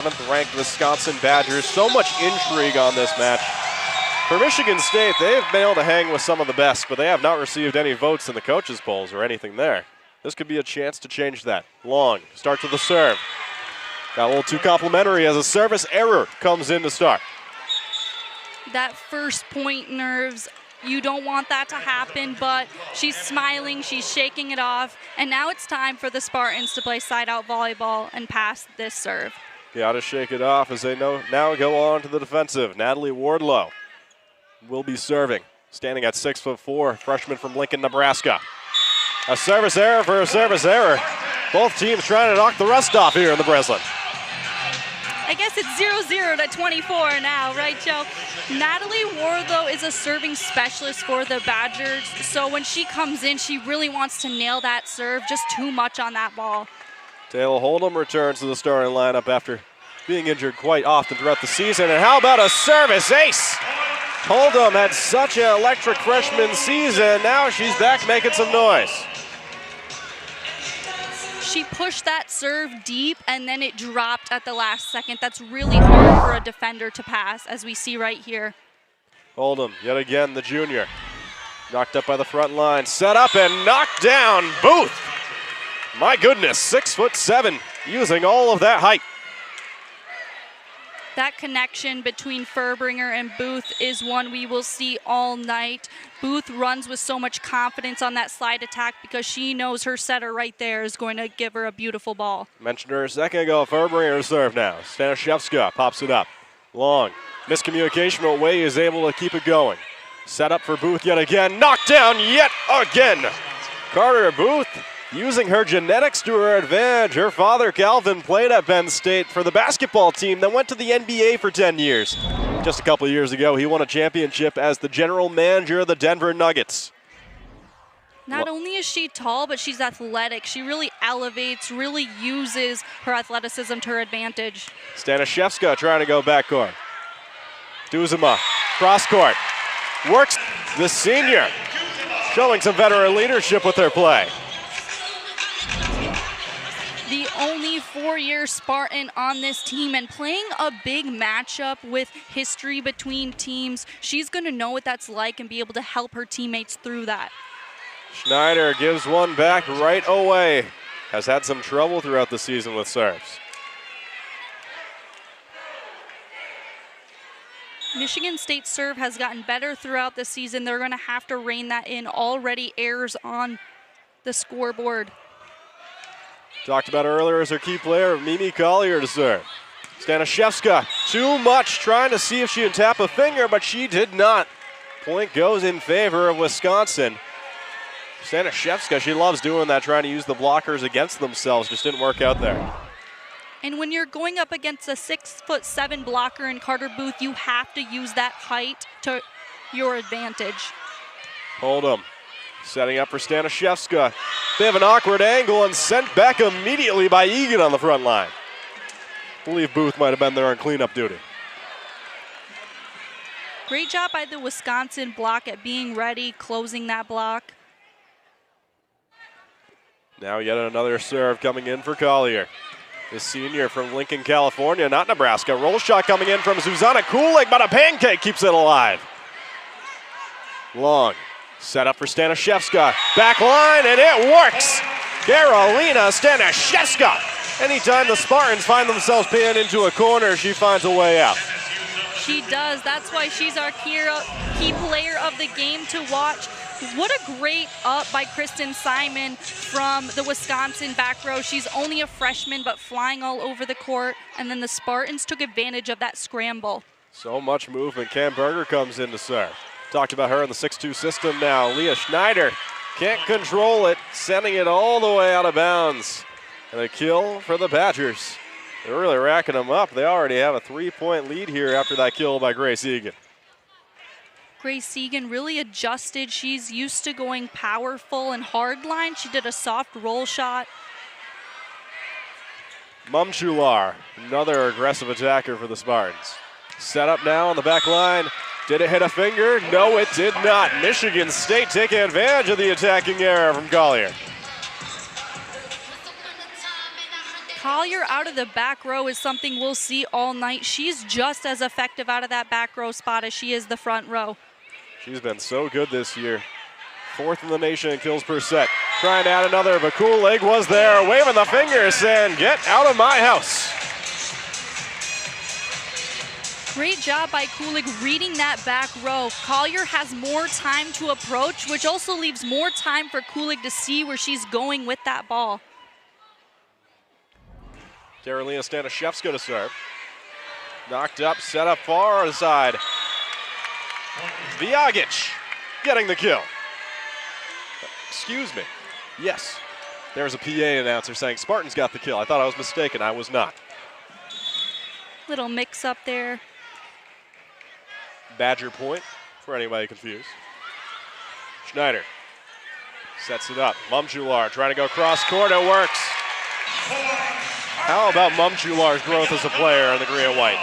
7th-ranked Wisconsin Badgers. So much intrigue on this match. For Michigan State, they've been able to hang with some of the best, but they have not received any votes in the coaches' polls or anything there. This could be a chance to change that. Long starts with the serve. Got a little too complimentary as a service error comes in to start. That first point nerves, you don't want that to happen, but she's smiling, she's shaking it off, and now it's time for the Spartans to play side-out volleyball and pass this serve. Got to shake it off as they now go on to the defensive. Natalie Wardlow will be serving, standing at 6'4", freshman from Lincoln, Nebraska. A service error for a service error. Both teams trying to knock the rust off here in the Breslin. I guess it's 0-0 to 24 now, right, Joe? Natalie Wardlow is a serving specialist for the Badgers, so when she comes in, she really wants to nail that serve, just too much on that ball. Taylor Hold'em returns to the starting lineup after being injured quite often throughout the season. And how about a service ace? Hold'em had such an electric freshman season. Now she's back making some noise. She pushed that serve deep, and then it dropped at the last second. That's really hard for a defender to pass, as we see right here. Hold'em, yet again, the junior. Knocked up by the front line. Set up and knocked down. Booth. My goodness, 6'7", using all of that height. That connection between Furbringer and Booth is one we will see all night. Booth runs with so much confidence on that slide attack because she knows her setter right there is going to give her a beautiful ball. Mentioned her a second ago. Furbringer serve now. Stanishevska pops it up. Long. Miscommunication, but Way is able to keep it going. Set up for Booth yet again. Knocked down yet again. Carter Booth using her genetics to her advantage. Her father, Calvin, played at Penn State for the basketball team, then went to the NBA for 10 years. Just a couple of years ago, he won a championship as the general manager of the Denver Nuggets. Not only is she tall, but she's athletic. She really elevates, really uses her athleticism to her advantage. Stanishevska trying to go backcourt. Duzema, cross court. Works the senior, showing some veteran leadership with her play. The only four-year Spartan on this team and playing a big matchup with history between teams. She's going to know what that's like and be able to help her teammates through that. Schneider gives one back right away. Has had some trouble throughout the season with serves. Michigan State's serve has gotten better throughout the season. They're going to have to rein that in. Already errors on the scoreboard. Talked about earlier as her key player, Mimi Collier to serve. Stanishevska, too much, trying to see if she can tap a finger, but she did not. Point goes in favor of Wisconsin. Stanishevska, she loves doing that, trying to use the blockers against themselves. Just didn't work out there. And when you're going up against a 6'7" blocker in Carter Booth, you have to use that height to your advantage. Hold'em. Setting up for Stanishevska. They have an awkward angle and sent back immediately by Egan on the front line. I believe Booth might have been there on cleanup duty. Great job by the Wisconsin block at being ready, closing that block. Now yet another serve coming in for Collier. The senior from Lincoln, California, not Nebraska. Roll shot coming in from Susanna Kulig, but a pancake keeps it alive. Long. Set up for Stanishevska. Back line, and it works! Carolina Stanishevska. Anytime the Spartans find themselves pinned into a corner, she finds a way out. She does. That's why she's our key player of the game to watch. What a great up by Kristen Simon from the Wisconsin back row. She's only a freshman, but flying all over the court. And then the Spartans took advantage of that scramble. So much movement. Cam Berger comes in to serve. Talked about her in the 6-2 system now. Leah Schneider can't control it, sending it all the way out of bounds. And a kill for the Badgers. They're really racking them up. They already have a 3-point lead here after that kill by Grace Egan. Grace Egan really adjusted. She's used to going powerful and hard line. She did a soft roll shot. Mumchular, another aggressive attacker for the Spartans. Set up now on the back line. Did it hit a finger? No, it did not. Michigan State taking advantage of the attacking error from Collier. Collier out of the back row is something we'll see all night. She's just as effective out of that back row spot as she is the front row. She's been so good this year. 4th in the nation in kills per set. Trying to add another, but Kulig was there, waving the fingers, saying, "Get out of my house." Great job by Kulig reading that back row. Collier has more time to approach, which also leaves more time for Kulig to see where she's going with that ball. Karolina Stanishevska to serve. Knocked up, set up far side. Viagic getting the kill. Excuse me. Yes, there's a PA announcer saying Spartans got the kill. I thought I was mistaken. I was not. Little mix up there. Badger point for anybody confused. Schneider sets it up. Mumchular trying to go cross court. It works. How about Mumchular's growth as a player in the green and white?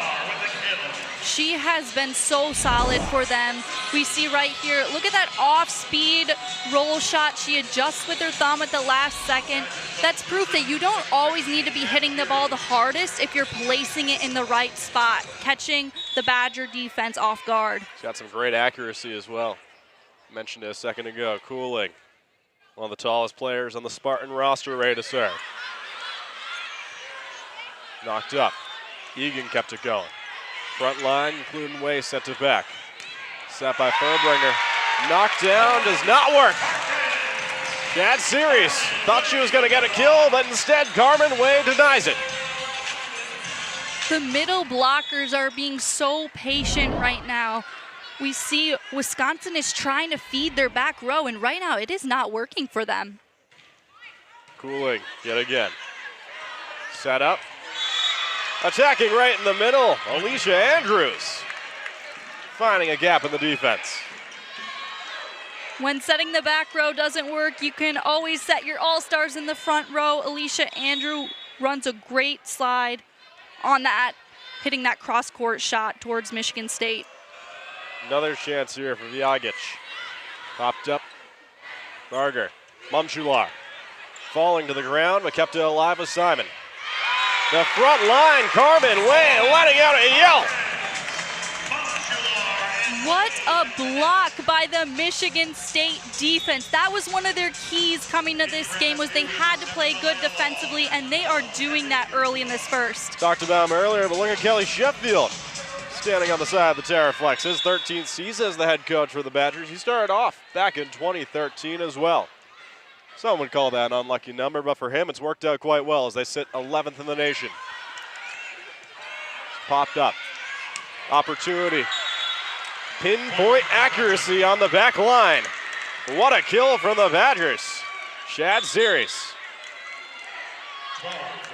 She has been so solid for them. We see right here, look at that off-speed roll shot. She adjusts with her thumb at the last second. That's proof that you don't always need to be hitting the ball the hardest if you're placing it in the right spot, catching the Badger defense off guard. She's got some great accuracy as well. Mentioned it a second ago. Kulig, one of the tallest players on the Spartan roster, ready to serve. Knocked up. Egan kept it going. Front line, including Way, set to back. Set by Furbringer. Knocked down, does not work. Bad series. Thought she was going to get a kill, but instead Carmen Way denies it. The middle blockers are being so patient right now. We see Wisconsin is trying to feed their back row, and right now it is not working for them. Kulig yet again. Set up. Attacking right in the middle, Alicia Andrews. Finding a gap in the defense. When setting the back row doesn't work, you can always set your all-stars in the front row. Alicia Andrew runs a great slide on that, hitting that cross-court shot towards Michigan State. Another chance here for Viagic. Popped up. Barger. Mumchular. Falling to the ground, but kept it alive with Simon. The front line, Carmen Way letting out a yell. What a block by the Michigan State defense. That was one of their keys coming to this game, was they had to play good defensively, and they are doing that early in this first. Talked about him earlier, but look at Kelly Sheffield standing on the side of the Terraflex. His 13th season as the head coach for the Badgers. He started off back in 2013 as well. Some would call that an unlucky number, but for him it's worked out quite well as they sit 11th in the nation. Popped up. Opportunity. Pinpoint accuracy on the back line. What a kill from the Badgers. Shad Series.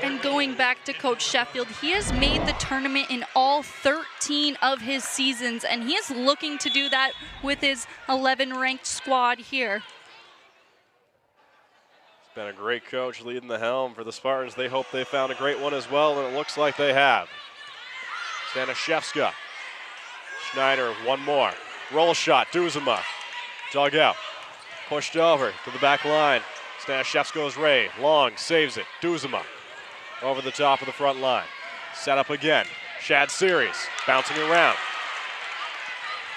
And going back to Coach Sheffield, he has made the tournament in all 13 of his seasons, and he is looking to do that with his 11-ranked squad here. Been a great coach leading the helm for the Spartans. They hope they found a great one as well, and it looks like they have. Stanishevska. Schneider, one more. Roll shot, Duzema. Dug out. Pushed over to the back line. Stanishevska's Ray. Long, saves it. Duzema. Over the top of the front line. Set up again. Shad Series, bouncing around.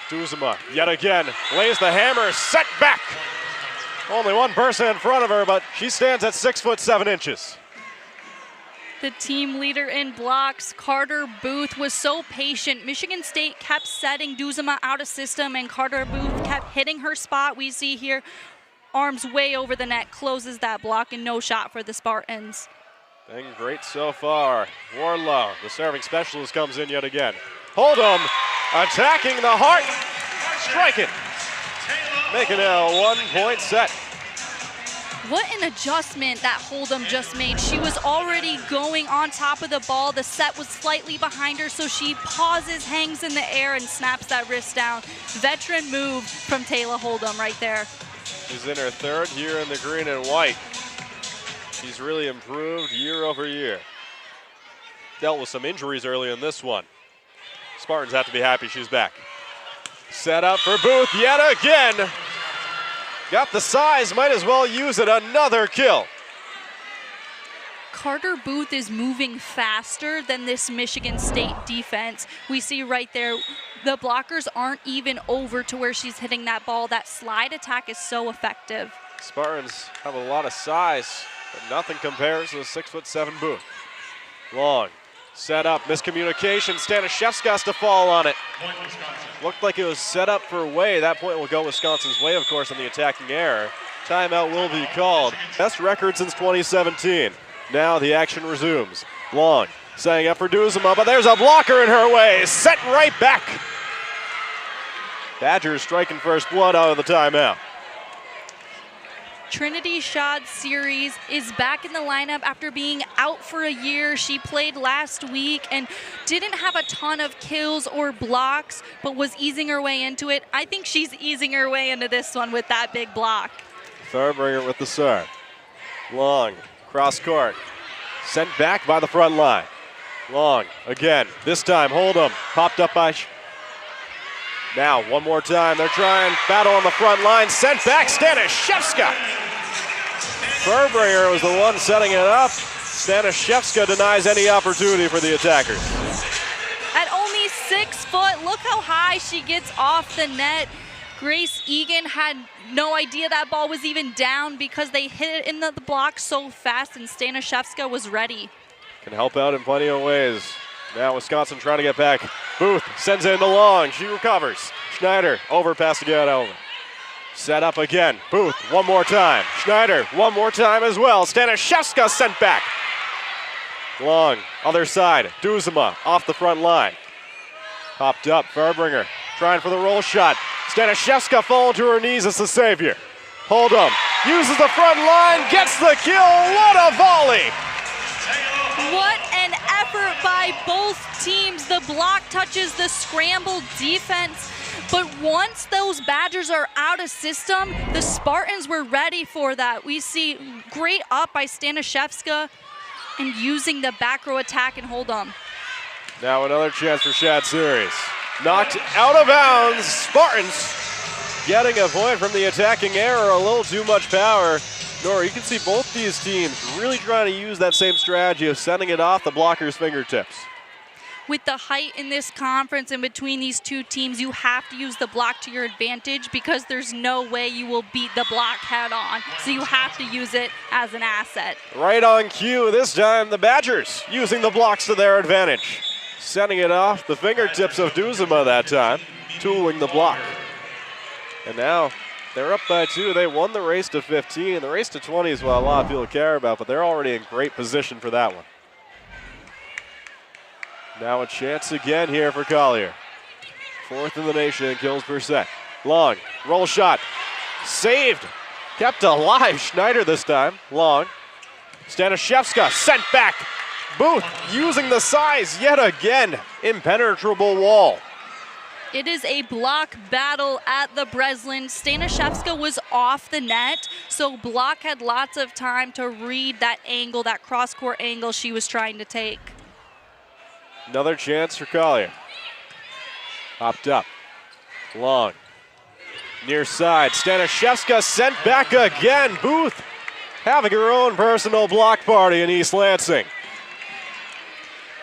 Duzema, yet again, lays the hammer, set back. Only one person in front of her, but she stands at 6'7". The team leader in blocks, Carter Booth, was so patient. Michigan State kept setting Duzema out of system, and Carter Booth kept hitting her spot. We see here, arms way over the net, closes that block, and no shot for the Spartans. Been great so far. Warlow, the serving specialist, comes in yet again. Hold'em, attacking the heart, striking. Making a 1-point set. What an adjustment that Hold'em just made. She was already going on top of the ball. The set was slightly behind her, so she pauses, hangs in the air, and snaps that wrist down. Veteran move from Taylor Hold'em right there. She's in her third year in the green and white. She's really improved year over year. Dealt with some injuries early in this one. Spartans have to be happy she's back. Set up for Booth yet again. Got the size, might as well use it. Another kill. Carter Booth is moving faster than this Michigan State defense. We see right there, the blockers aren't even over to where she's hitting that ball. That slide attack is so effective. Spartans have a lot of size, but nothing compares to the 6'7" Booth. Long, set up, miscommunication. Stanishevska has to fall on it. Looked like it was set up for Way. That point will go Wisconsin's way, of course, on the attacking error. Timeout will be called. Best record since 2017. Now the action resumes. Long, setting up for Duzema, but there's a blocker in her way. Set right back. Badgers striking first blood out of the timeout. Trinity Schad series is back in the lineup after being out for a year. She played last week and didn't have a ton of kills or blocks, but was easing her way into it. I think she's easing her way into this one with that big block. Fairbringer with the serve. Long, cross court. Sent back by the front line. Long, again, this time Hold'em. Popped up by... Now, one more time, they're trying, battle on the front line. Sent back, Stanishevska. Fairbringer was the one setting it up. Stanishevska denies any opportunity for the attackers. At only 6 foot, look how high she gets off the net. Grace Egan had no idea that ball was even down because they hit it in the block so fast, and Stanishevska was ready. Can help out in plenty of ways. Now Wisconsin trying to get back. Booth sends it into Long. She recovers. Schneider overpass to get over. Set up again. Booth one more time. Schneider one more time as well. Stanishevska sent back. Long, other side. Duzema off the front line. Popped up. Fairbringer trying for the roll shot. Stanishevska falling to her knees as the savior. Hold'em uses the front line, gets the kill. What a volley! What an effort by both teams. The block touches the scramble defense. But once those Badgers are out of system, the Spartans were ready for that. We see great up by Stanishevska and using the back row attack and Hold'em. Now another chance for Schad series. Knocked out of bounds. Spartans getting a point from the attacking error. A little too much power. Nora, you can see both these teams really trying to use that same strategy of sending it off the blocker's fingertips. With the height in this conference and between these two teams, you have to use the block to your advantage because there's no way you will beat the block head on. So you have to use it as an asset. Right on cue this time, the Badgers using the blocks to their advantage. Sending it off the fingertips of Duzema that time, tooling the block. And now they're up by 2. They won the race to 15. The race to 20 is what a lot of people care about, but they're already in great position for that one. Now a chance again here for Collier. 4th in the nation in kills per set. Long, roll shot, saved, kept alive. Schneider this time. Long, Stanishevska sent back. Booth using the size yet again. Impenetrable wall. It is a block battle at the Breslin. Stanishevska was off the net, so block had lots of time to read that angle, that cross-court angle she was trying to take. Another chance for Collier. Popped up. Long. Near side. Stanishevska sent back again. Booth having her own personal block party in East Lansing.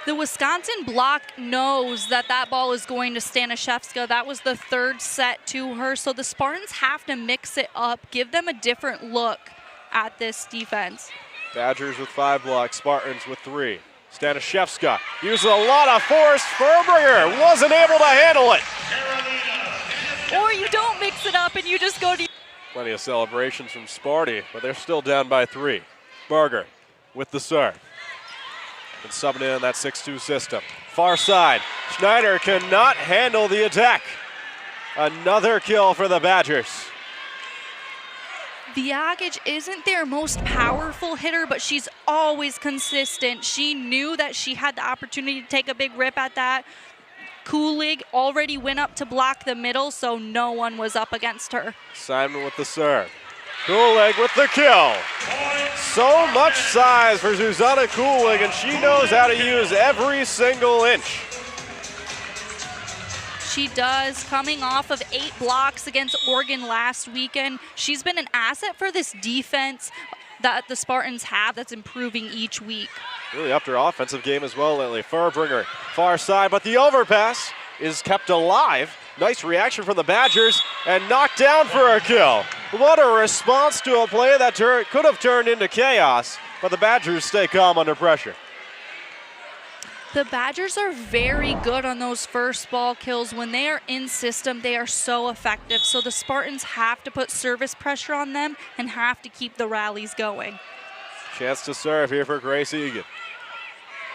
The Wisconsin block knows that that ball is going to Stanishevska. That was the 3rd set to her. So the Spartans have to mix it up, give them a different look at this defense. Badgers with 5 blocks, Spartans with 3. Stanishevska uses a lot of force. Fairbringer wasn't able to handle it. Or you don't mix it up and you just go to... Plenty of celebrations from Sparty, but they're still down by 3. Berger with the serve. And subbing in that 6-2 system. Far side. Schneider cannot handle the attack. Another kill for the Badgers. Viagic isn't their most powerful hitter, but she's always consistent. She knew that she had the opportunity to take a big rip at that. Kulig already went up to block the middle, so no one was up against her. Simon with the serve. Kulig with the kill. So much size for Zuzana Kulig, and she knows how to use every single inch. She does, coming off of 8 blocks against Oregon last weekend. She's been an asset for this defense. that the Spartans have that's improving each week. Really upped her offensive game as well lately. Furbringer, far side, but the overpass is kept alive. Nice reaction from the Badgers and knocked down for a kill. What a response to a play that could have turned into chaos, but the Badgers stay calm under pressure. The Badgers are very good on those first ball kills. When they are in system, they are so effective. So the Spartans have to put service pressure on them and have to keep the rallies going. Chance to serve here for Grace Egan.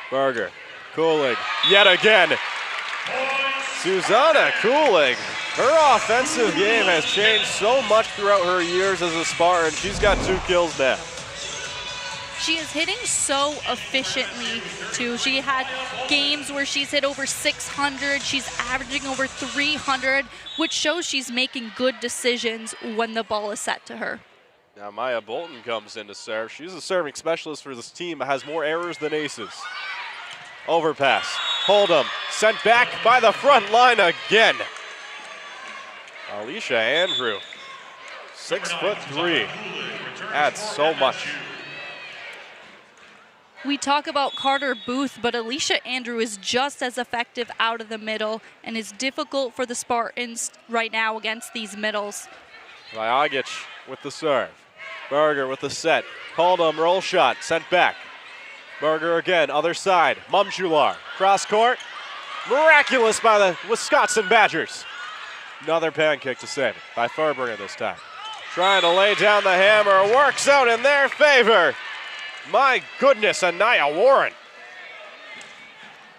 Berger, Cooling, yet again. Susanna Cooling, her offensive game has changed so much throughout her years as a Spartan. She's got 2 kills now. She is hitting so efficiently, too. She had games where she's hit over 600. She's averaging over 300, which shows she's making good decisions when the ball is set to her. Now Maya Bolton comes in to serve. She's a serving specialist for this team, but has more errors than aces. Overpass, Hold'em, sent back by the front line again. Alicia Andrew, 6'3", adds so much. We talk about Carter Booth, but Alicia Andrew is just as effective out of the middle and is difficult for the Spartans right now against these middles. Vajagic with the serve. Berger with the set. Hold'em, roll shot, sent back. Berger again, other side. Mumchular, cross court. Miraculous by the Wisconsin Badgers. Another pancake to save it by Furbringer this time. Trying to lay down the hammer, works out in their favor. My goodness, Anaya Warren.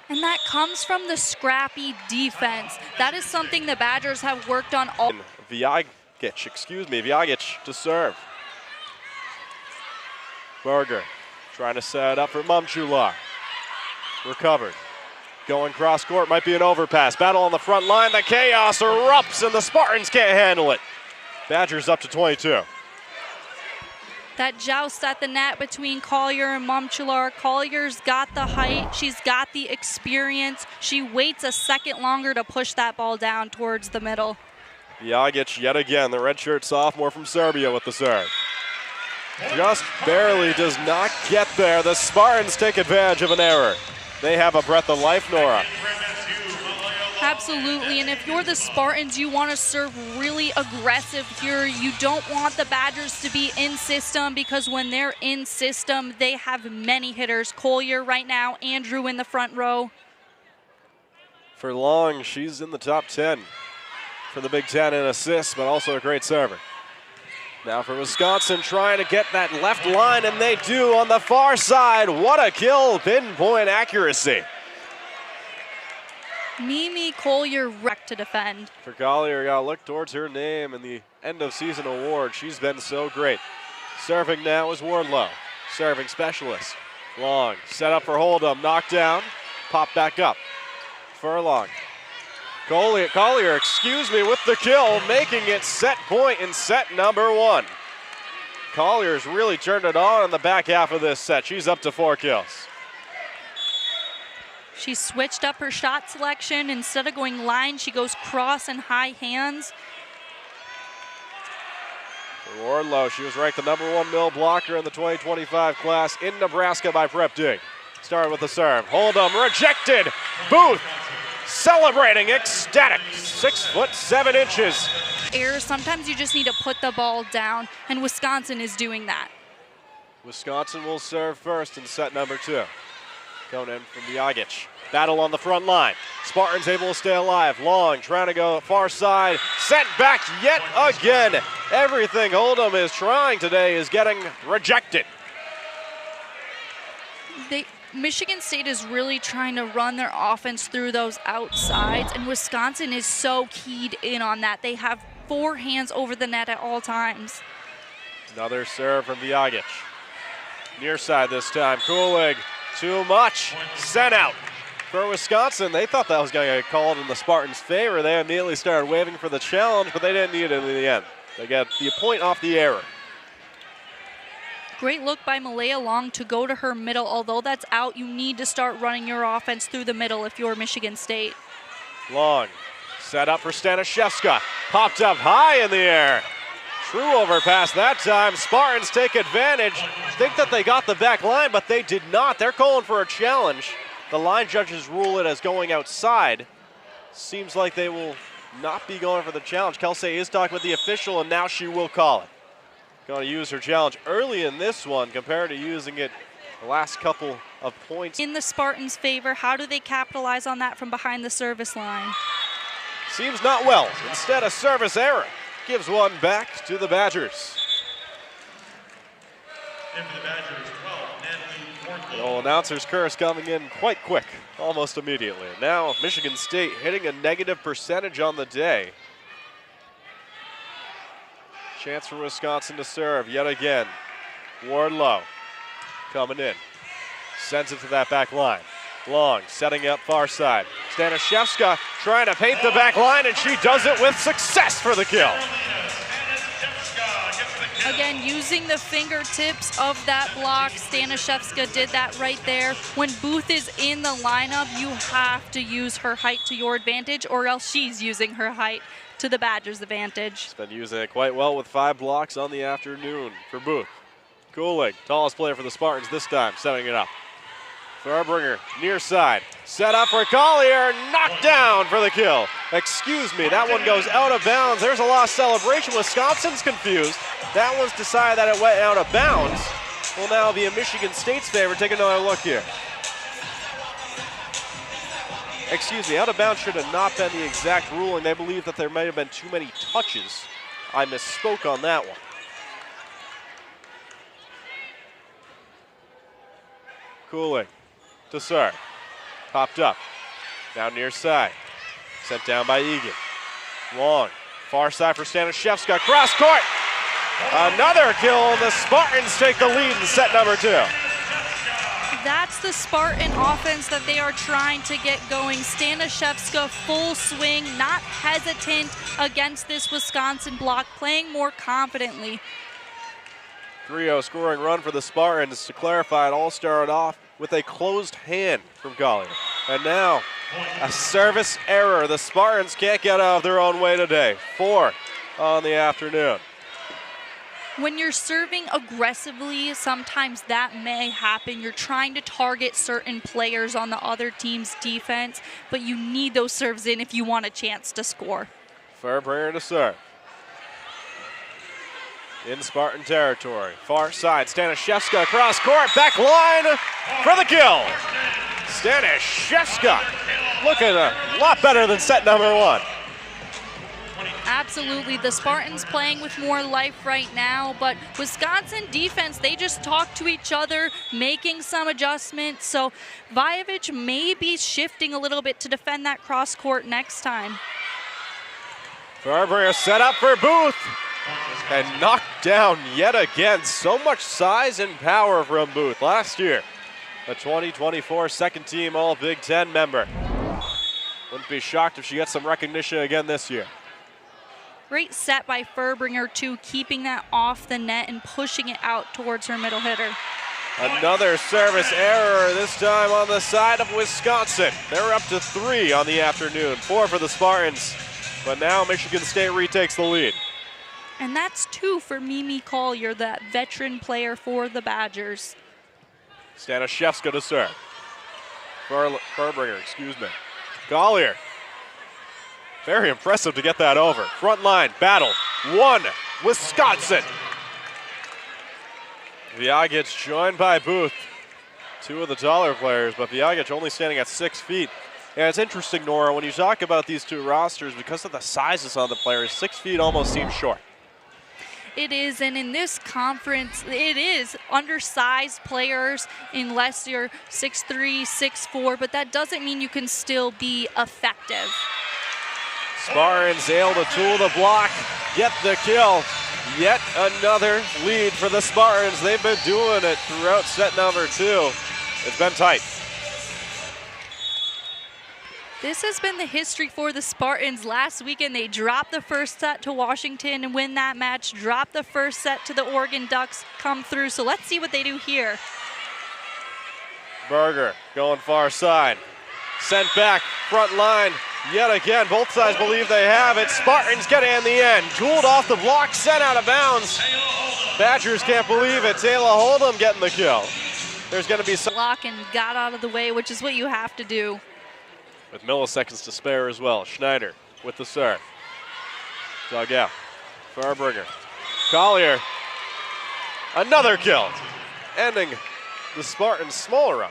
And that comes from the scrappy defense. That is something the Badgers have worked on all. Vajagic to serve. Berger trying to set it up for Mumchular. Recovered. Going cross court, might be an overpass. Battle on the front line, the chaos erupts and the Spartans can't handle it. Badgers up to 22. That joust at the net between Collier and Mumchular. Collier's got the height, she's got the experience. She waits a second longer to push that ball down towards the middle. Vajagic yet again, the redshirt sophomore from Serbia with the serve. Just barely does not get there. The Spartans take advantage of an error. They have a breath of life, Nora. Absolutely, and if you're the Spartans, you want to serve really aggressive here. You don't want the Badgers to be in system because when they're in system, they have many hitters. Collier right now, Andrew in the front row. For Long, she's in the top 10 for the Big Ten in assists, but also a great server. Now for Wisconsin, trying to get that left line, and they do on the far side. What a kill, pinpoint accuracy. Mimi Collier wrecked to defend. For Collier, got to look towards her name in the end of season award. She's been so great. Serving now is Wardlow. Serving specialist. Long, set up for Hold'em, knocked down, pop back up. Furlong. Collier, with the kill, making it set point in set number 1. Collier's really turned it on in the back half of this set. She's up to 4 kills. She switched up her shot selection. Instead of going line, she goes cross and high hands. For Wardlow, she was ranked the #1 mill blocker in the 2025 class in Nebraska by Prep Dig. Started with the serve. Hold'em, rejected. Booth celebrating, ecstatic. 6'7". Errors, sometimes you just need to put the ball down, and Wisconsin is doing that. Wisconsin will serve first in set number 2. Coming in from Vajagic. Battle on the front line. Spartans able to stay alive. Long trying to go far side. Sent back yet again. Everything Hold'em is trying today is getting rejected. Michigan State is really trying to run their offense through those outsides, and Wisconsin is so keyed in on that. They have 4 hands over the net at all times. Another serve from Vajagic. Near side this time. Cooling. Too much. Sent out. For Wisconsin, they thought that was going to get called in the Spartans' favor. They immediately started waving for the challenge, but they didn't need it in the end. They got the point off the error. Great look by Malaya Long to go to her middle. Although that's out, you need to start running your offense through the middle if you're Michigan State. Long set up for Stanishevska. Popped up high in the air. True overpass that time. Spartans take advantage. Think that they got the back line, but they did not. They're calling for a challenge. The line judges rule it as going outside. Seems like they will not be going for the challenge. Kelsey is talking with the official, and now she will call it. Going to use her challenge early in this one compared to using it the last couple of points. In the Spartans' favor, how do they capitalize on that from behind the service line? Seems not well. Instead, a service error gives one back to the Badgers. And for the Badgers, 12, Natalie. The old announcer's curse coming in quite quick, almost immediately. Now Michigan State hitting a negative percentage on the day. Chance for Wisconsin to serve yet again. Wardlow coming in. Sends it to that back line. Long setting up far side. Stanishevska trying to paint the back line, and she does it with success for the kill. Again, using the fingertips of that block, Stanishevska did that right there. When Booth is in the lineup, you have to use her height to your advantage, or else she's using her height to the Badgers' advantage. She's been using it quite well with 5 blocks on the afternoon for Booth. Cooling, tallest player for the Spartans this time, setting it up. Farbringer, near side, set up for Collier, knocked down for the kill. Excuse me, that one goes out of bounds. There's a lost celebration. Wisconsin's confused. That one's decided that it went out of bounds. Will now be in Michigan State's favor. Take another look here. Excuse me, out of bounds should have not been the exact ruling. They believe that there may have been too many touches. I misspoke on that one. Cooling to serve. Popped up. Now near side. Sent down by Egan. Long. Far side for Stanishevska. Cross court. Another kill. The Spartans take the lead in set number 2. That's the Spartan offense that they are trying to get going. Stanishevska full swing, not hesitant against this Wisconsin block, playing more confidently. 3-0 scoring run for the Spartans. To clarify, it all started off with a closed hand from Collier. And now a service error. The Spartans can't get out of their own way today. 4 on the afternoon. When you're serving aggressively, sometimes that may happen. You're trying to target certain players on the other team's defense, but you need those serves in if you want a chance to score. Farbringer to serve. In Spartan territory. Far side, Stanishevska across court, back line for the kill. Stanishevska looking a lot better than set number 1. Absolutely, the Spartans playing with more life right now, but Wisconsin defense, they just talk to each other, making some adjustments, so Vajevic may be shifting a little bit to defend that cross court next time. Farbringer set up for Booth. And knocked down yet again. So much size and power from Booth last year. The 2024 second team All Big Ten member. Wouldn't be shocked if she gets some recognition again this year. Great set by Farbringer too, keeping that off the net and pushing it out towards her middle hitter. Another service error, this time on the side of Wisconsin. They're up to 3 on the afternoon, 4 for the Spartans. But now Michigan State retakes the lead. And that's 2 for Mimi Collier, that veteran player for the Badgers. Stanishevska to serve. Farbringer, excuse me. Collier. Very impressive to get that over. Front line, battle. 1, Wisconsin. Vjagic joined by Booth. 2 of the taller players, but Vjagic only standing at 6 feet. And it's interesting, Nora, when you talk about these 2 rosters, because of the sizes on the players, 6 feet almost seems short. It is, and in this conference, it is undersized players unless you're 6'3", 6'4", but that doesn't mean you can still be effective. Spartans able to tool the block, get the kill. Yet another lead for the Spartans. They've been doing it throughout set number 2. It's been tight. This has been the history for the Spartans. Last weekend, they dropped the first set to Washington and win that match, dropped the first set to the Oregon Ducks, come through. So let's see what they do here. Berger going far side. Sent back, front line. Yet again, both sides believe they have it. Spartans get it in the end. Gould off the block, sent out of bounds. Badgers can't believe it. Taylor Hold'em getting the kill. There's going to be some Block and got out of the way, which is what you have to do. with milliseconds to spare as well. Schneider with the serve. Dug out. Farbringer. Collier. Another kill. Ending the Spartans' smaller run.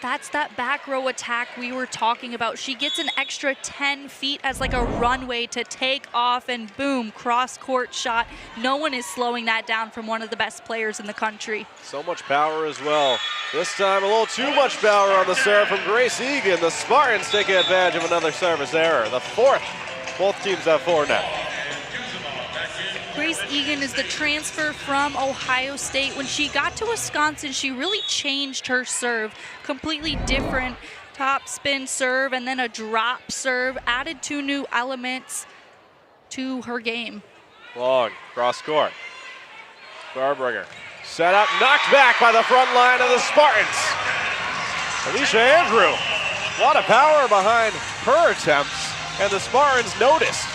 That's that back row attack we were talking about. She gets an extra 10 feet as like a runway to take off and boom, cross-court shot. No one is slowing that down from one of the best players in the country. So much power as well. This time a little too much power on the serve from Grace Egan. The Spartans taking advantage of another service error. The fourth. Both teams have 4 now. Grace Egan is the transfer from Ohio State. When she got to Wisconsin, she really changed her serve. Completely different top spin serve and then a drop serve. Added 2 new elements to her game. Long, cross court. Farbringer. Set up, knocked back by the front line of the Spartans. Alicia Andrew. A lot of power behind her attempts, and the Spartans noticed.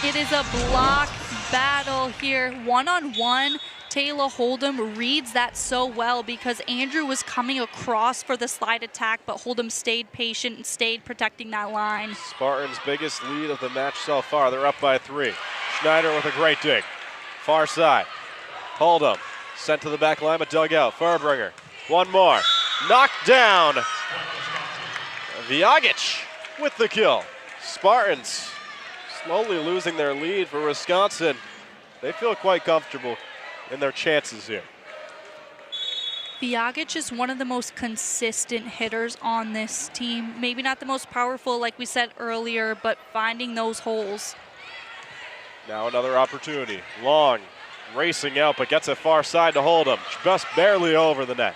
It is a block battle here, one-on-one. Taylor Hold'em reads that so well because Andrew was coming across for the slide attack, but Hold'em stayed patient and stayed protecting that line. Spartans' biggest lead of the match so far. They're up by 3. Schneider with a great dig. Far side. Hold'em sent to the back line, but dug out. Farbringer. One more. Knocked down. Viagic with the kill. Spartans slowly losing their lead for Wisconsin. They feel quite comfortable in their chances here. Viagic is one of the most consistent hitters on this team. Maybe not the most powerful, like we said earlier, but finding those holes. Now another opportunity. Long, racing out, but gets it far side to Hold'em. Just barely over the net.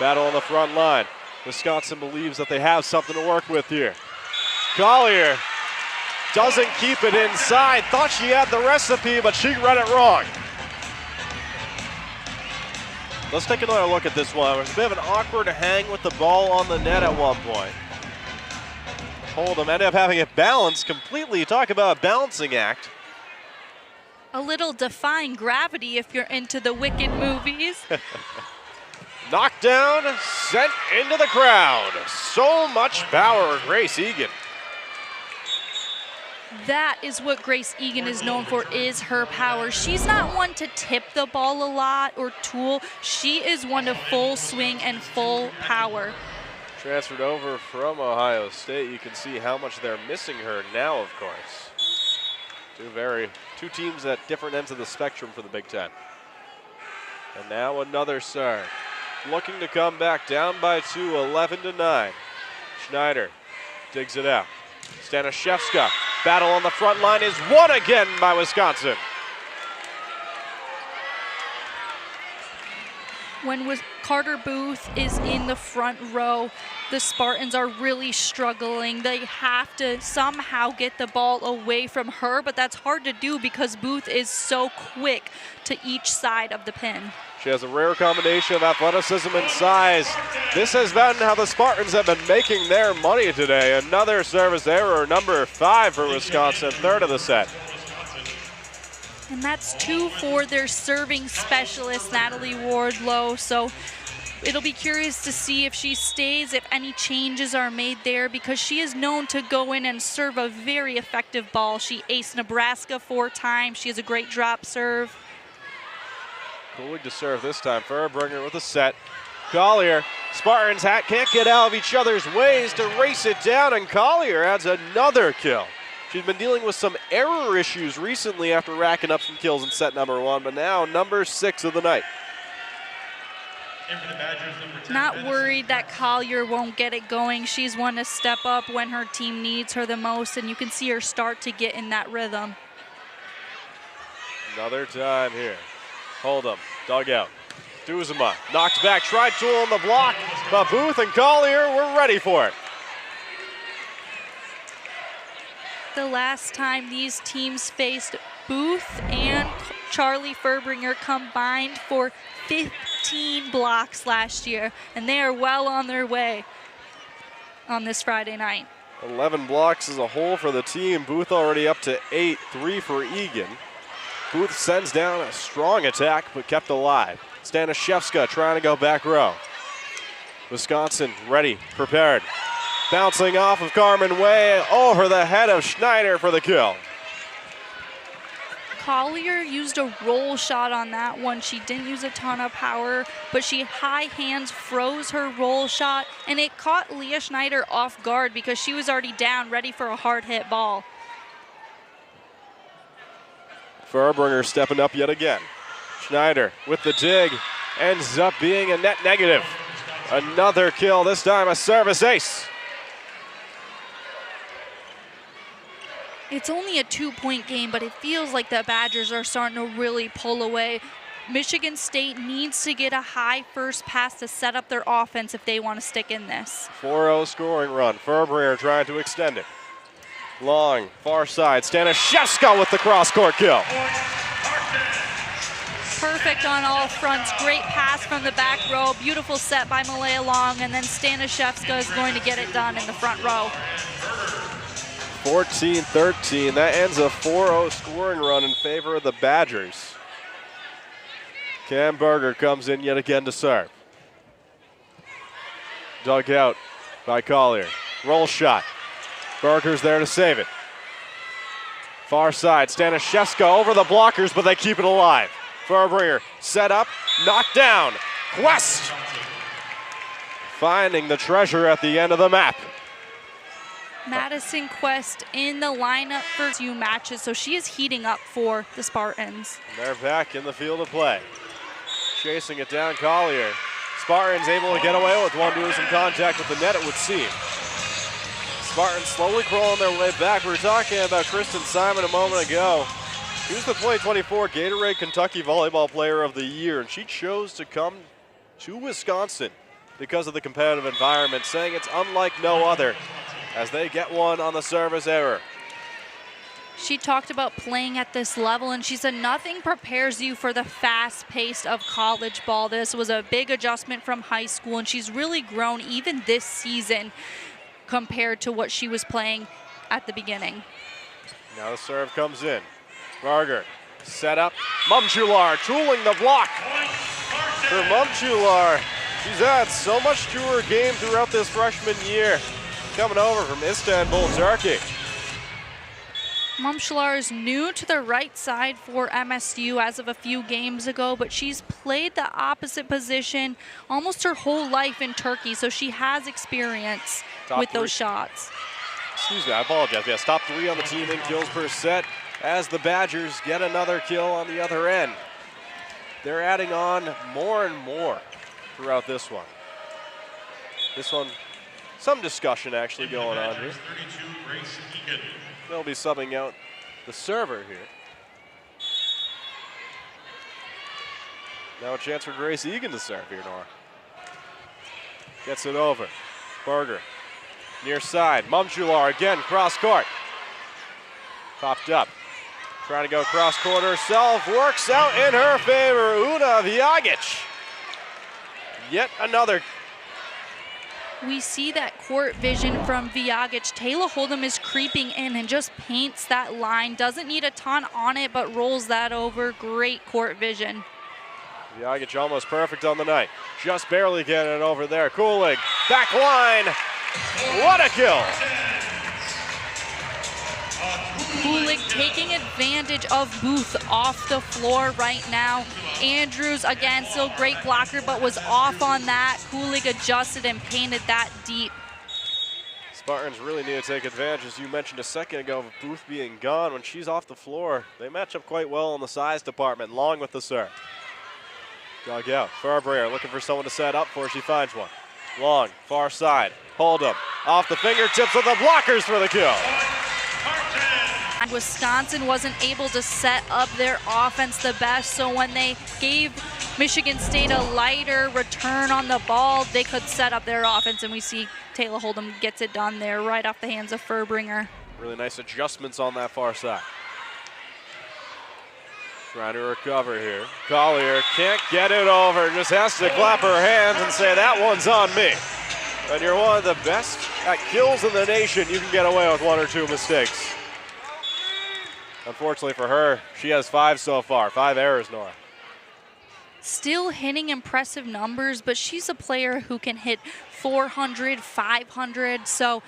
Battle on the front line. Wisconsin believes that they have something to work with here. Collier doesn't keep it inside. Thought she had the recipe, but she read it wrong. Let's take another look at this one. There's a bit of an awkward hang with the ball on the net at one point. Hold'em ended up having it balanced completely. Talk about a balancing act. A little defying gravity if you're into the Wicked movies. Knocked down, sent into the crowd. So much power, Grace Egan. That is what Grace Egan is known for, is her power. She's not one to tip the ball a lot or tool. She is one to full swing and full power. Transferred over from Ohio State. You can see how much they're missing her now, of course. Two teams at different ends of the spectrum for the Big Ten. And now another serve. Looking to come back down by 2, 11-9. Schneider digs it out. Stanishevska. Battle on the front line is won again by Wisconsin. When Carter Booth is in the front row, the Spartans are really struggling. They have to somehow get the ball away from her, but that's hard to do because Booth is so quick to each side of the pin. She has a rare combination of athleticism and size. This has been how the Spartans have been making their money today. Another service error, number 5 for Wisconsin, 3rd of the set. And that's 2 for their serving specialist, Natalie Wardlow. So it'll be curious to see if she stays, if any changes are made there, because she is known to go in and serve a very effective ball. She aced Nebraska 4 times. She has a great drop serve. Cooling to serve this time. Farbringer with a set. Collier. Spartans can't get out of each other's ways to race it down, and Collier adds another kill. She's been dealing with some error issues recently after racking up some kills in set number 1, but now number 6 of the night. Not worried that Collier won't get it going. She's one to step up when her team needs her the most, and you can see her start to get in that rhythm. Another time here. Hold'em, dug out. Duzema knocked back, tried tool on the block, but Booth and Collier were ready for it. The last time these teams faced, Booth and Charlie Farbringer combined for 15 blocks last year, and they are well on their way. on this Friday night. 11 blocks as a whole for the team. Booth already up to 8, 3 for Egan. Booth sends down a strong attack, but kept alive. Stanishevska trying to go back row. Wisconsin ready, prepared. Bouncing off of Carmen way over the head of Schneider for the kill. Collier used a roll shot on that one. She didn't use a ton of power, but she high hands froze her roll shot, and it caught Leah Schneider off guard because she was already down, ready for a hard hit ball. Furbringer stepping up yet again. Schneider with the dig, ends up being a net negative. Another kill, this time a service ace. It's only a 2-point game, but it feels like the Badgers are starting to really pull away. Michigan State needs to get a high first pass to set up their offense if they want to stick in this. 4-0 scoring run. Furbringer trying to extend it. Long, far side. Stanishevska with the cross-court kill. Perfect on all fronts. Great pass from the back row. Beautiful set by Malaya Long, and then Stanishevska is going to get it done in the front row. 14-13. That ends a 4-0 scoring run in favor of the Badgers. Cam Berger comes in yet again to serve. Dug out by Collier. Roll shot. Berger's there to save it. Far side. Stanishevska over the blockers, but they keep it alive. Furbringer set up, knocked down. Quest finding the treasure at the end of the map. Madison Quest in the lineup for 2 matches, so she is heating up for the Spartans. They're back in the field of play. Chasing it down, Collier. Spartans able to get away with one, doing some contact with the net, it would seem. Spartans slowly crawling their way back. We were talking about Kristen Simon a moment ago. She was the 2024 Gatorade Kentucky Volleyball Player of the Year, and she chose to come to Wisconsin because of the competitive environment, saying it's unlike no other as they get one on the service error. She talked about playing at this level, and she said nothing prepares you for the fast pace of college ball. This was a big adjustment from high school, and she's really grown even this season compared to what she was playing at the beginning. Now the serve comes in. Barger set up. Mumchular tooling the block for Mumchular. She's had so much to her game throughout this freshman year. Coming over from Istanbul, Turkey. Mumchular is new to the right side for MSU as of a few games ago, but she's played the opposite position almost her whole life in Turkey, so she has experience with those shots. Excuse me, I apologize. Yes, top 3 on the team in kills per set as the Badgers get another kill on the other end. They're adding on more and more throughout this one. This one, some discussion actually going on here. They'll be subbing out the server here. Now a chance for Grace Egan to serve here, Nora. Gets it over. Berger, near side. Mumchular again, cross court. Popped up. Trying to go cross court herself. Works out in her favor. Una Vjagic. Yet another. We see that court vision from Vjagic. Taylor Hold'em is creeping in and just paints that line. Doesn't need a ton on it, but rolls that over. Great court vision. Vjagic almost perfect on the night. Just barely getting it over there. Kulig, back line. What a kill. Kulig taking advantage of Booth off the floor right now. Andrews, again, still great blocker, but was off on that. Kulig adjusted and painted that deep. Spartans really need to take advantage, as you mentioned a second ago, of Booth being gone. When she's off the floor, they match up quite well in the size department, Long with the serve. Dug out. Furbringer looking for someone to set up for. She finds one. Long, far side. Hold'em off the fingertips of the blockers for the kill. Wisconsin wasn't able to set up their offense the best, so when they gave Michigan State a lighter return on the ball, they could set up their offense, and we see Taylor Hold'em gets it done there right off the hands of Furbringer. Really nice adjustments on that far side. Trying to recover here. Collier can't get it over, just has to clap her hands and say, that one's on me. and you're one of the best at kills in the nation, you can get away with 1 or 2 mistakes. Unfortunately for her, she has 5 so far, 5 errors, Nora. Still hitting impressive numbers, but she's a player who can hit 400, 500, so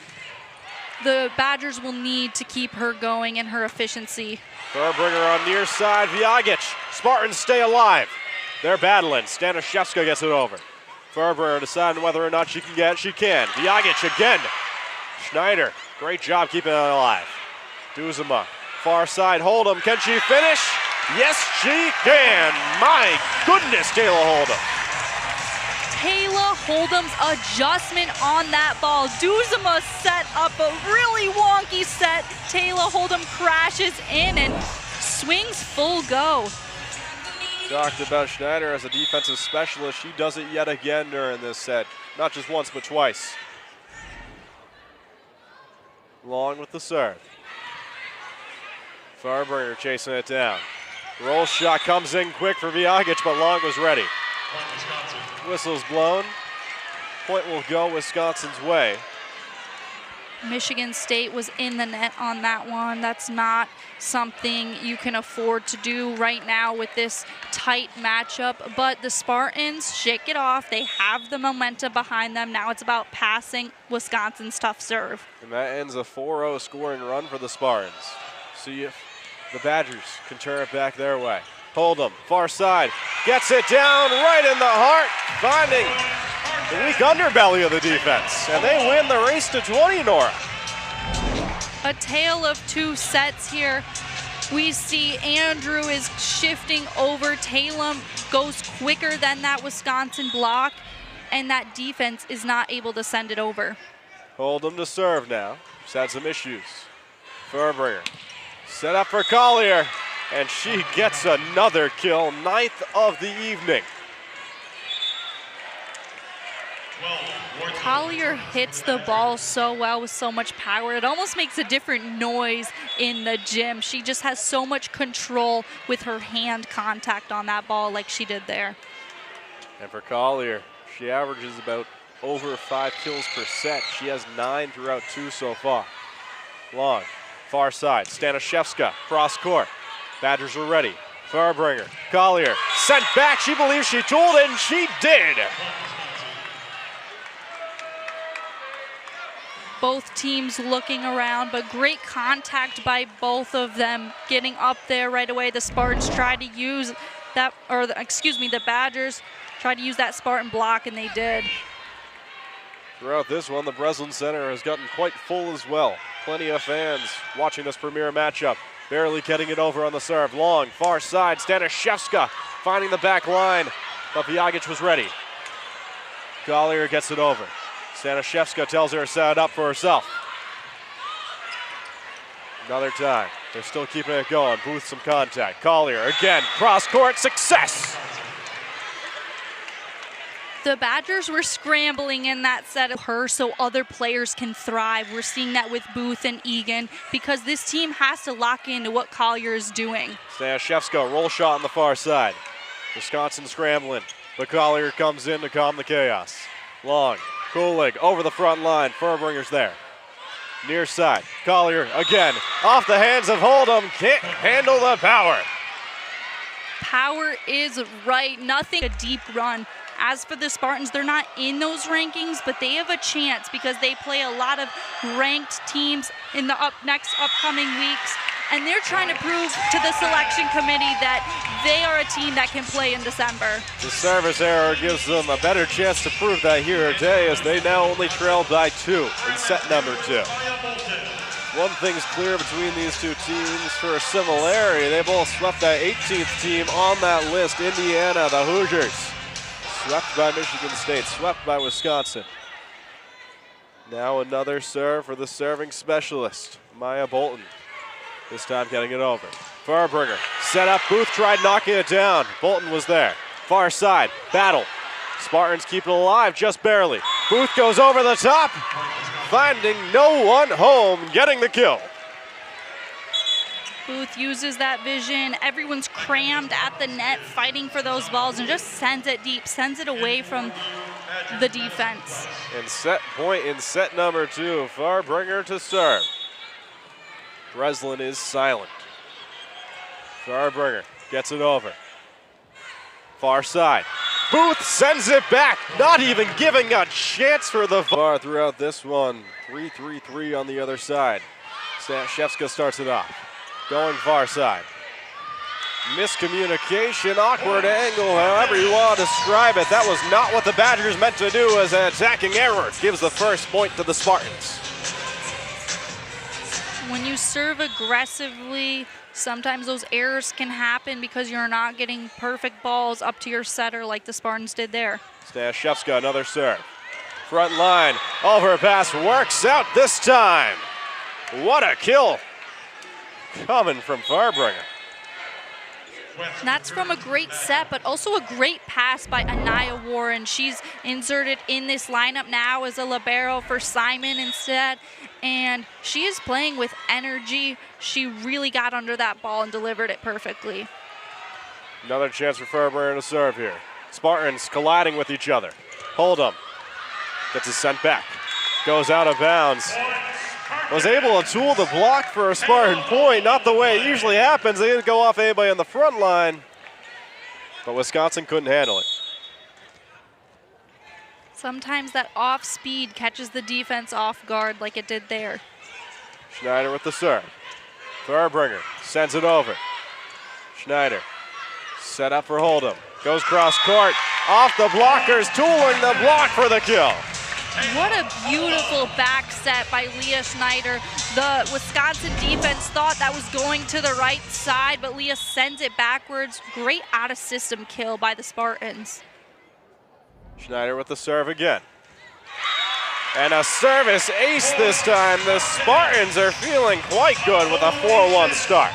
the Badgers will need to keep her going in her efficiency. Furbringer on near side, Viagic. Spartans stay alive. They're battling. Stanishevska gets it over. Furbringer deciding whether or not she can get it. She can. Viagic again. Schneider, great job keeping it alive. Duzema, far side, Hold'em. Can she finish? Yes, she can. My goodness, Taylor Hold'em. Taylor Hold'em's adjustment on that ball. Duzema set up a really wonky set. Taylor Hold'em crashes in and swings full go. Talked about Schneider as a defensive specialist. She does it yet again during this set. Not just once, but twice. Long with the serve. Farbringer chasing it down. Roll shot comes in quick for Viagic, but Long was ready. Whistle's blown. Point will go Wisconsin's way. Michigan State was in the net on that one. That's not something you can afford to do right now with this tight matchup. But the Spartans shake it off. They have the momentum behind them. Now it's about passing Wisconsin's tough serve. And that ends a 4-0 scoring run for the Spartans. See if the Badgers can turn it back their way. Hold'em, far side, gets it down right in the heart, finding the weak underbelly of the defense. And they win the race to 20, Nora. A tale of 2 sets here. We see Andrew is shifting over. Talem goes quicker than that Wisconsin block, and that defense is not able to send it over. Hold'em to serve now. She's had some issues. Furbringer set up for Collier, and she gets another kill, 9th of the evening. Collier hits the ball so well with so much power. It almost makes a different noise in the gym. She just has so much control with her hand contact on that ball like she did there. And for Collier, she averages about over 5 kills per set. She has 9 throughout 2 so far. Long, far side, Stanishevska, cross court. Badgers are ready. Farbringer, Collier, sent back. She believes she tooled it, and she did. Both teams looking around, but great contact by both of them getting up there right away. The Spartans tried to use that, the Badgers tried to use that Spartan block, and they did. Throughout this one, the Breslin Center has gotten quite full as well. Plenty of fans watching this premier matchup. Barely getting it over on the serve. Long, far side, Stanishevska finding the back line, but Viagic was ready. Collier gets it over. Stanishevska tells her to set it up for herself. Another time. They're still keeping it going. Booth some contact. Collier again, cross court, success! The Badgers were scrambling in that set of her so other players can thrive. We're seeing that with Booth and Egan because this team has to lock into what Collier is doing. Stanishevska, roll shot on the far side. Wisconsin scrambling, but Collier comes in to calm the chaos. Long, Kulig over the front line. Furbringer's there. Near side, Collier again, off the hands of Hold'em. Can't handle the power. Power is right. Nothing a deep run. As for the Spartans, they're not in those rankings, but they have a chance because they play a lot of ranked teams in the next upcoming weeks, and they're trying to prove to the selection committee that they are a team that can play in December. The service error gives them a better chance to prove that here today as they now only trail by 2 in set number 2. One thing's clear between these two teams for a similarity. They both swept that 18th team on that list, Indiana, the Hoosiers. Swept by Michigan State, swept by Wisconsin. Now another serve for the serving specialist, Maya Bolton. This time getting it over. Farbringer, set up, Booth tried knocking it down. Bolton was there. Far side, battle. Spartans keep it alive, just barely. Booth goes over the top, finding no one home, getting the kill. Booth uses that vision. Everyone's crammed at the net, fighting for those balls, and just sends it deep, sends it away from the defense. And set point in set number 2. Farbringer to serve. Breslin is silent. Farbringer gets it over. Far side. Booth sends it back, not even giving a chance for the far throughout this one. 3-3-3 on the other side. Stashevska starts it off. Going far side. Miscommunication, awkward angle, however you want to describe it. That was not what the Badgers meant to do as an attacking error. Gives the first point to the Spartans. When you serve aggressively, sometimes those errors can happen because you're not getting perfect balls up to your setter like the Spartans did there. Stashevska, another serve. Front line, overpass works out this time. What a kill coming from Farbringer. And that's from a great set, but also a great pass by Anaya Warren. She's inserted in this lineup now as a libero for Simon instead, and she is playing with energy. She really got under that ball and delivered it perfectly. Another chance for Farbringer to serve here. Spartans colliding with each other. Hold'em gets it sent back. Goes out of bounds. Was able to tool the block for a Spartan point, not the way it usually happens. They didn't go off anybody on the front line, but Wisconsin couldn't handle it. Sometimes that off speed catches the defense off guard like it did there. Schneider with the serve. Farbringer sends it over. Schneider set up for Hold'em. Goes cross court, off the blockers, tooling the block for the kill. What a beautiful back set by Leah Schneider. The Wisconsin defense thought that was going to the right side, but Leah sends it backwards. Great out-of-system kill by the Spartans. Schneider with the serve again. And a service ace this time. The Spartans are feeling quite good with a 4-1 start.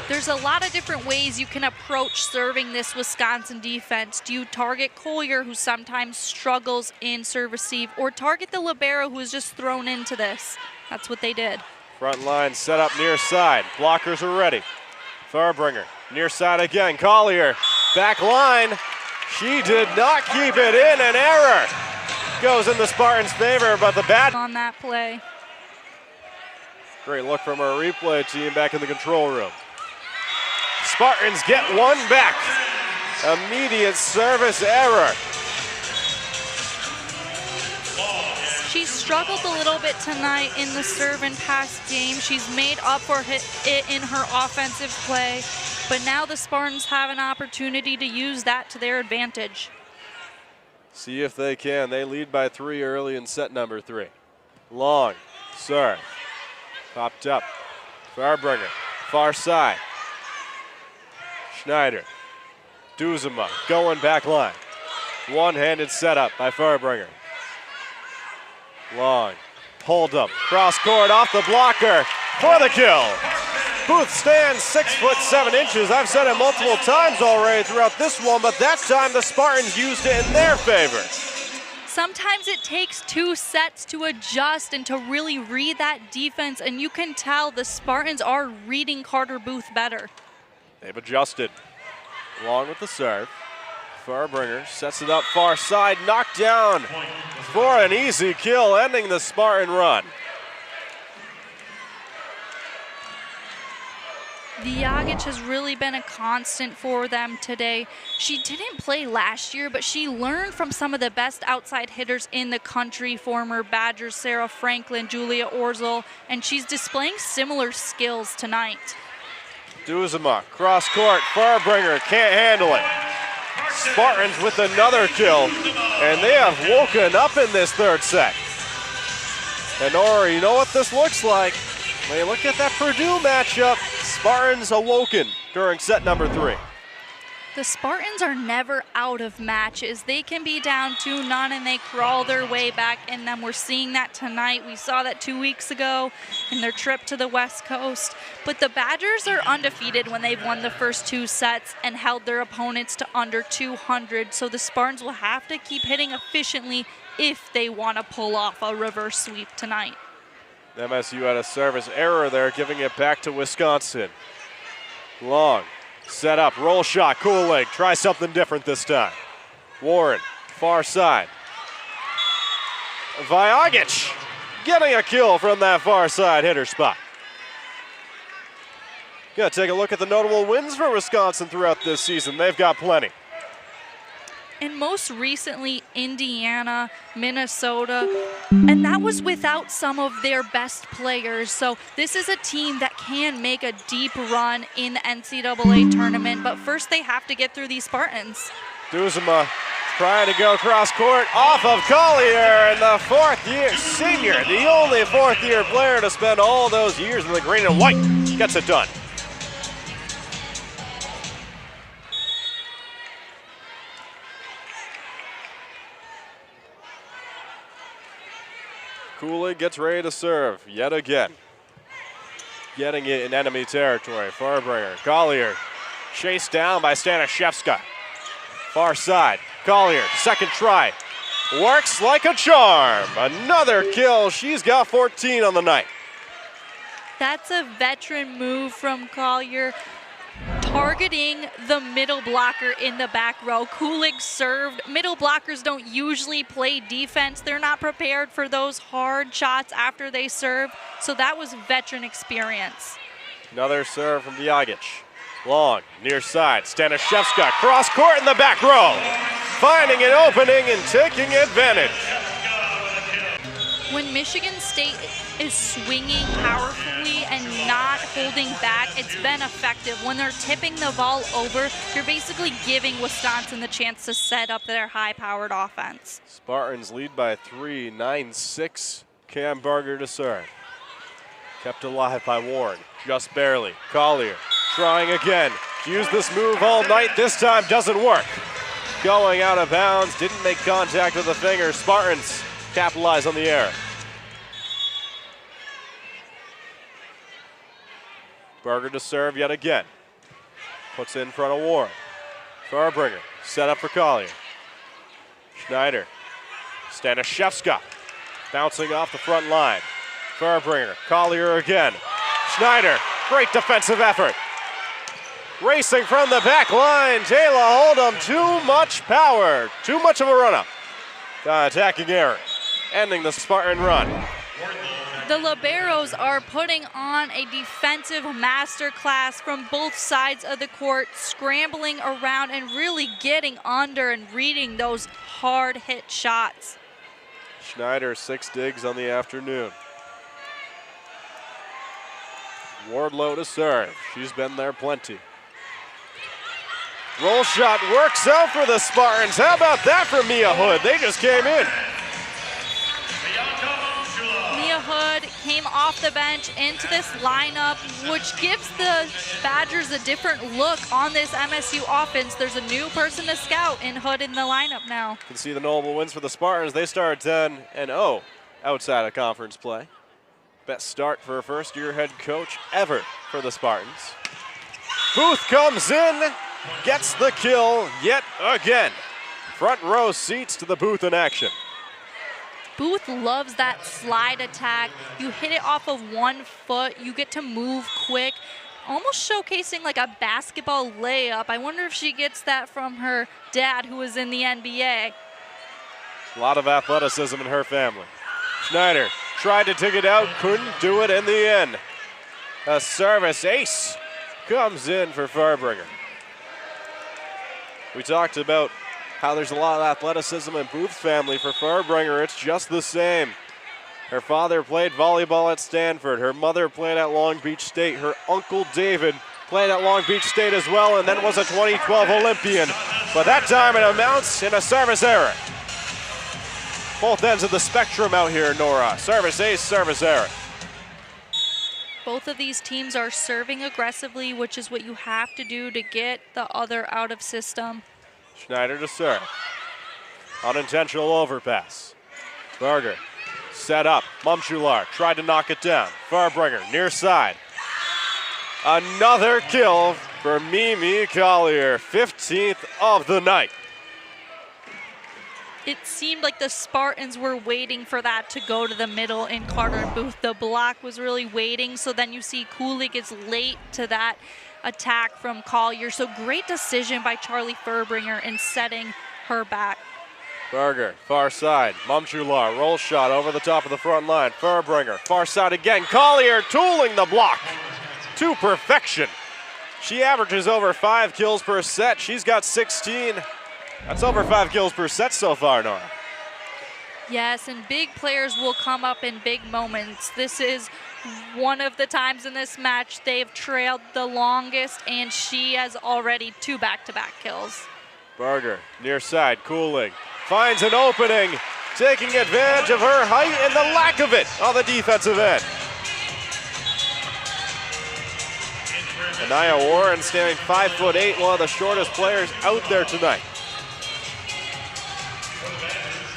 There's a lot of different ways you can approach serving this Wisconsin defense. Do you target Collier, who sometimes struggles in serve receive, or target the libero, who is just thrown into this? That's what they did. Front line set up near side. Blockers are ready. Farbringer near side again. Collier back line. She did not keep it in. An error goes in the Spartans' favor, but the bad On that play. Great look from our replay team back in the control room. Spartans get one back. Immediate service error. She struggled a little bit tonight in the serve and pass game. She's made up for it in her offensive play, but now the Spartans have an opportunity to use that to their advantage. See if they can. They lead by 3 early in set number 3. Long serve. Popped up. Farbringer, far side. Schneider. Duzema going back line. One-handed setup by Farbringer. Long. Hold'em. Cross court off the blocker for the kill. Booth stands 6'7". I've said it multiple times already throughout this one, but that time the Spartans used it in their favor. Sometimes it takes 2 sets to adjust and to really read that defense, and you can tell the Spartans are reading Carter Booth better. They've adjusted. Long with the serve. Farbringer sets it up far side, knocked down for an easy kill, ending the Spartan run. Vijagic has really been a constant for them today. She didn't play last year, but she learned from some of the best outside hitters in the country, former Badgers Sarah Franklin, Julia Orzel, and she's displaying similar skills tonight. Duzema, cross court, Farbringer can't handle it. Spartans with another kill, and they have woken up in this third set. And Nora, you know what this looks like? When you look at that Purdue matchup, Spartans awoken during set number 3. The Spartans are never out of matches. They can be down 2-0 and they crawl their way back in them. We're seeing that tonight. We saw that 2 weeks ago in their trip to the West Coast. But the Badgers are undefeated when they've won the first 2 sets and held their opponents to under 200. So the Spartans will have to keep hitting efficiently if they want to pull off a reverse sweep tonight. MSU had a service error there, giving it back to Wisconsin. Long, set up, roll shot, Kulig, try something different this time. Warren, Far side. Vajagic getting a kill from that far side hitter spot. Gonna take a look at the notable wins for Wisconsin throughout this season. They've got plenty. And most recently, Indiana, Minnesota, and that was without some of their best players. So this is a team that can make a deep run in the NCAA tournament, but first they have to get through these Spartans. Duzema trying to go cross court off of Collier, and the fourth-year senior, the only fourth-year player to spend all those years in the green and white, gets it done. Kulig gets ready to serve yet again. Getting it in enemy territory. Farbringer, Collier, chased down by Stanishevska. Far side, Collier, second try. Works like a charm. Another kill. She's got 14 on the night. That's a veteran move from Collier, targeting the middle blocker in the back row. Kulig served. Middle blockers don't usually play defense. They're not prepared for those hard shots after they serve. So that was veteran experience. Another serve from Vajagic. Long, near side. Stanishevska, cross court in the back row. Finding an opening and taking advantage. When Michigan State is swinging powerfully and not holding back, it's been effective. When they're tipping the ball over, you're basically giving Wisconsin the chance to set up their high-powered offense. Spartans lead by 3, 9-6. Cam Barger to serve. Kept alive by Warren, just barely. Collier trying again. Used this move all night, this time doesn't work. Going out of bounds, didn't make contact with the finger. Spartans capitalize on the error. Berger to serve yet again. Puts it in front of Warren. Farbringer, set up for Collier. Schneider, Stanishevska, bouncing off the front line. Farbringer, Collier again. Schneider, great defensive effort. Racing from the back line, Taylor Hold'em, too much power, too much of a run-up. Attacking error, ending the Spartan run. The liberos are putting on a defensive masterclass from both sides of the court, scrambling around and really getting under and reading those hard hit shots. Schneider, 6 digs on the afternoon. Wardlow to serve. She's been there plenty. Roll shot works out for the Spartans. How about that from Mia Hood? They just came in. Mia Hood came off the bench into this lineup, which gives the Badgers a different look on this MSU offense. There's a new person to scout in Hood in the lineup now. You can see the notable wins for the Spartans. They start 10-0 outside of conference play. Best start for a first-year head coach ever for the Spartans. Booth comes in, gets the kill yet again. Front row seats to the Booth in action. Booth loves that slide attack. You hit it off of 1 foot. You get to move quick, almost showcasing like a basketball layup. I wonder if she gets that from her dad, who was in the NBA. A lot of athleticism in her family. Schneider tried to dig it out, couldn't do it in the end. A service ace comes in for Farbringer. We talked about how there's a lot of athleticism in Booth's family. For Farbringer, it's just the same. Her father played volleyball at Stanford. Her mother played at Long Beach State. Her uncle David played at Long Beach State as well, and then was a 2012 Olympian. But that time it amounts in a service error. Both ends of the spectrum out here, Nora. Service ace, service error. Both of these teams are serving aggressively, which is what you have to do to get the other out of system. Schneider to serve. Unintentional overpass. Berger set up. Mumchular tried to knock it down. Farbringer near side. Another kill for Mimi Collier, 15th of the night. It seemed like the Spartans were waiting for that to go to the middle in Carter and Booth. The block was really waiting, so then you see Kulig is late to that attack from Collier. So great decision by Charlie Farbringer in setting her back. Berger, far side. Mumchular, roll shot over the top of the front line. Furbringer, far side again. Collier tooling the block to perfection. She averages over 5 kills per set. She's got 16. That's over 5 kills per set so far, Nora. Yes, and big players will come up in big moments. This is one of the times in this match they've trailed the longest, and she has already 2 back-to-back kills. Berger, near side, Cooling. Finds an opening, taking advantage of her height and the lack of it on the defensive end. Anaya Warren standing 5'8", one of the shortest players out there tonight.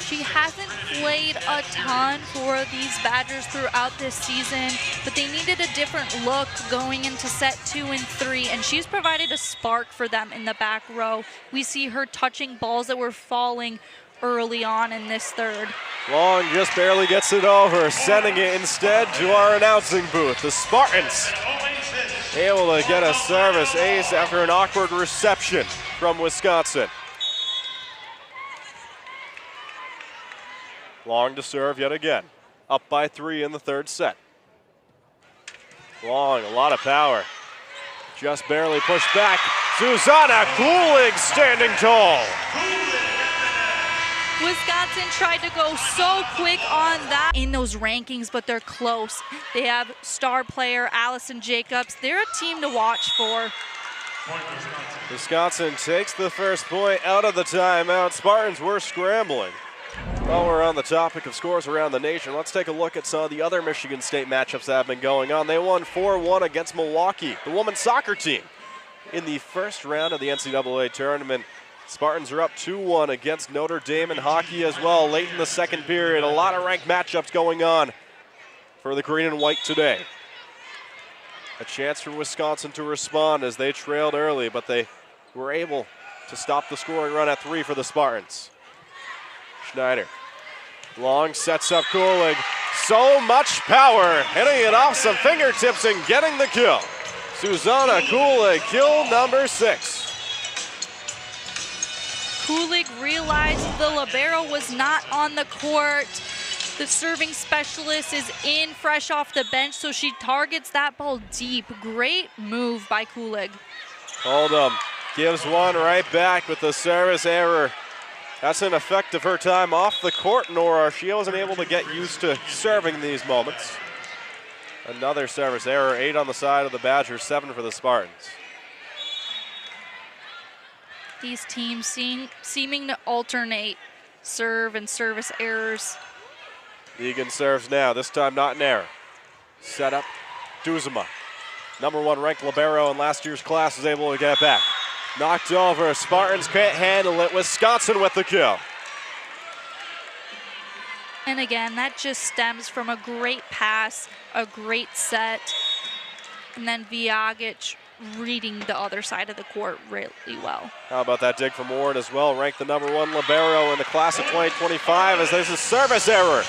She hasn't played a ton for these Badgers throughout this season, but they needed a different look going into set 2 and 3, and she's provided a spark for them in the back row. We see her touching balls that were falling early on in this third. Long just barely gets it over, sending it instead to our announcing booth. The Spartans able to get a service ace after an awkward reception from Wisconsin. Long to serve yet again. Up by 3 in the third set. Long, a lot of power. Just barely pushed back. Susanna Cooling standing tall. Wisconsin tried to go so quick on that in those rankings, but they're close. They have star player Allison Jacobs. They're a team to watch for. Wisconsin takes the first point out of the timeout. Spartans were scrambling. While we're on the topic of scores around the nation, let's take a look at some of the other Michigan State matchups that have been going on. They won 4-1 against Milwaukee, the women's soccer team, in the first round of the NCAA tournament. Spartans are up 2-1 against Notre Dame in hockey as well late in the second period. A lot of ranked matchups going on for the green and white today. A chance for Wisconsin to respond as they trailed early, but they were able to stop the scoring run at 3 for the Spartans. Schneider. Long sets up Cooling. So much power, hitting it off some fingertips and getting the kill. Susanna Cooling, kill number 6. Kulig realized the libero was not on the court. The serving specialist is in fresh off the bench, so she targets that ball deep. Great move by Kulig. Oldham gives one right back with the service error. That's an effect of her time off the court, Nora. She wasn't able to get used to serving these moments. Another service error, 8 on the side of the Badgers, 7 for the Spartans. These teams seeming to alternate serve and service errors. Egan serves now, this time not an error. Set up, Duzema. Number 1 ranked libero in last year's class is able to get it back. Knocked over, Spartans can't handle it. Wisconsin with the kill. And again, that just stems from a great pass, a great set, and then Viagic reading the other side of the court really well. How about that dig from Warren as well? Ranked the number 1 libero in the class of 2025 as there's a service error.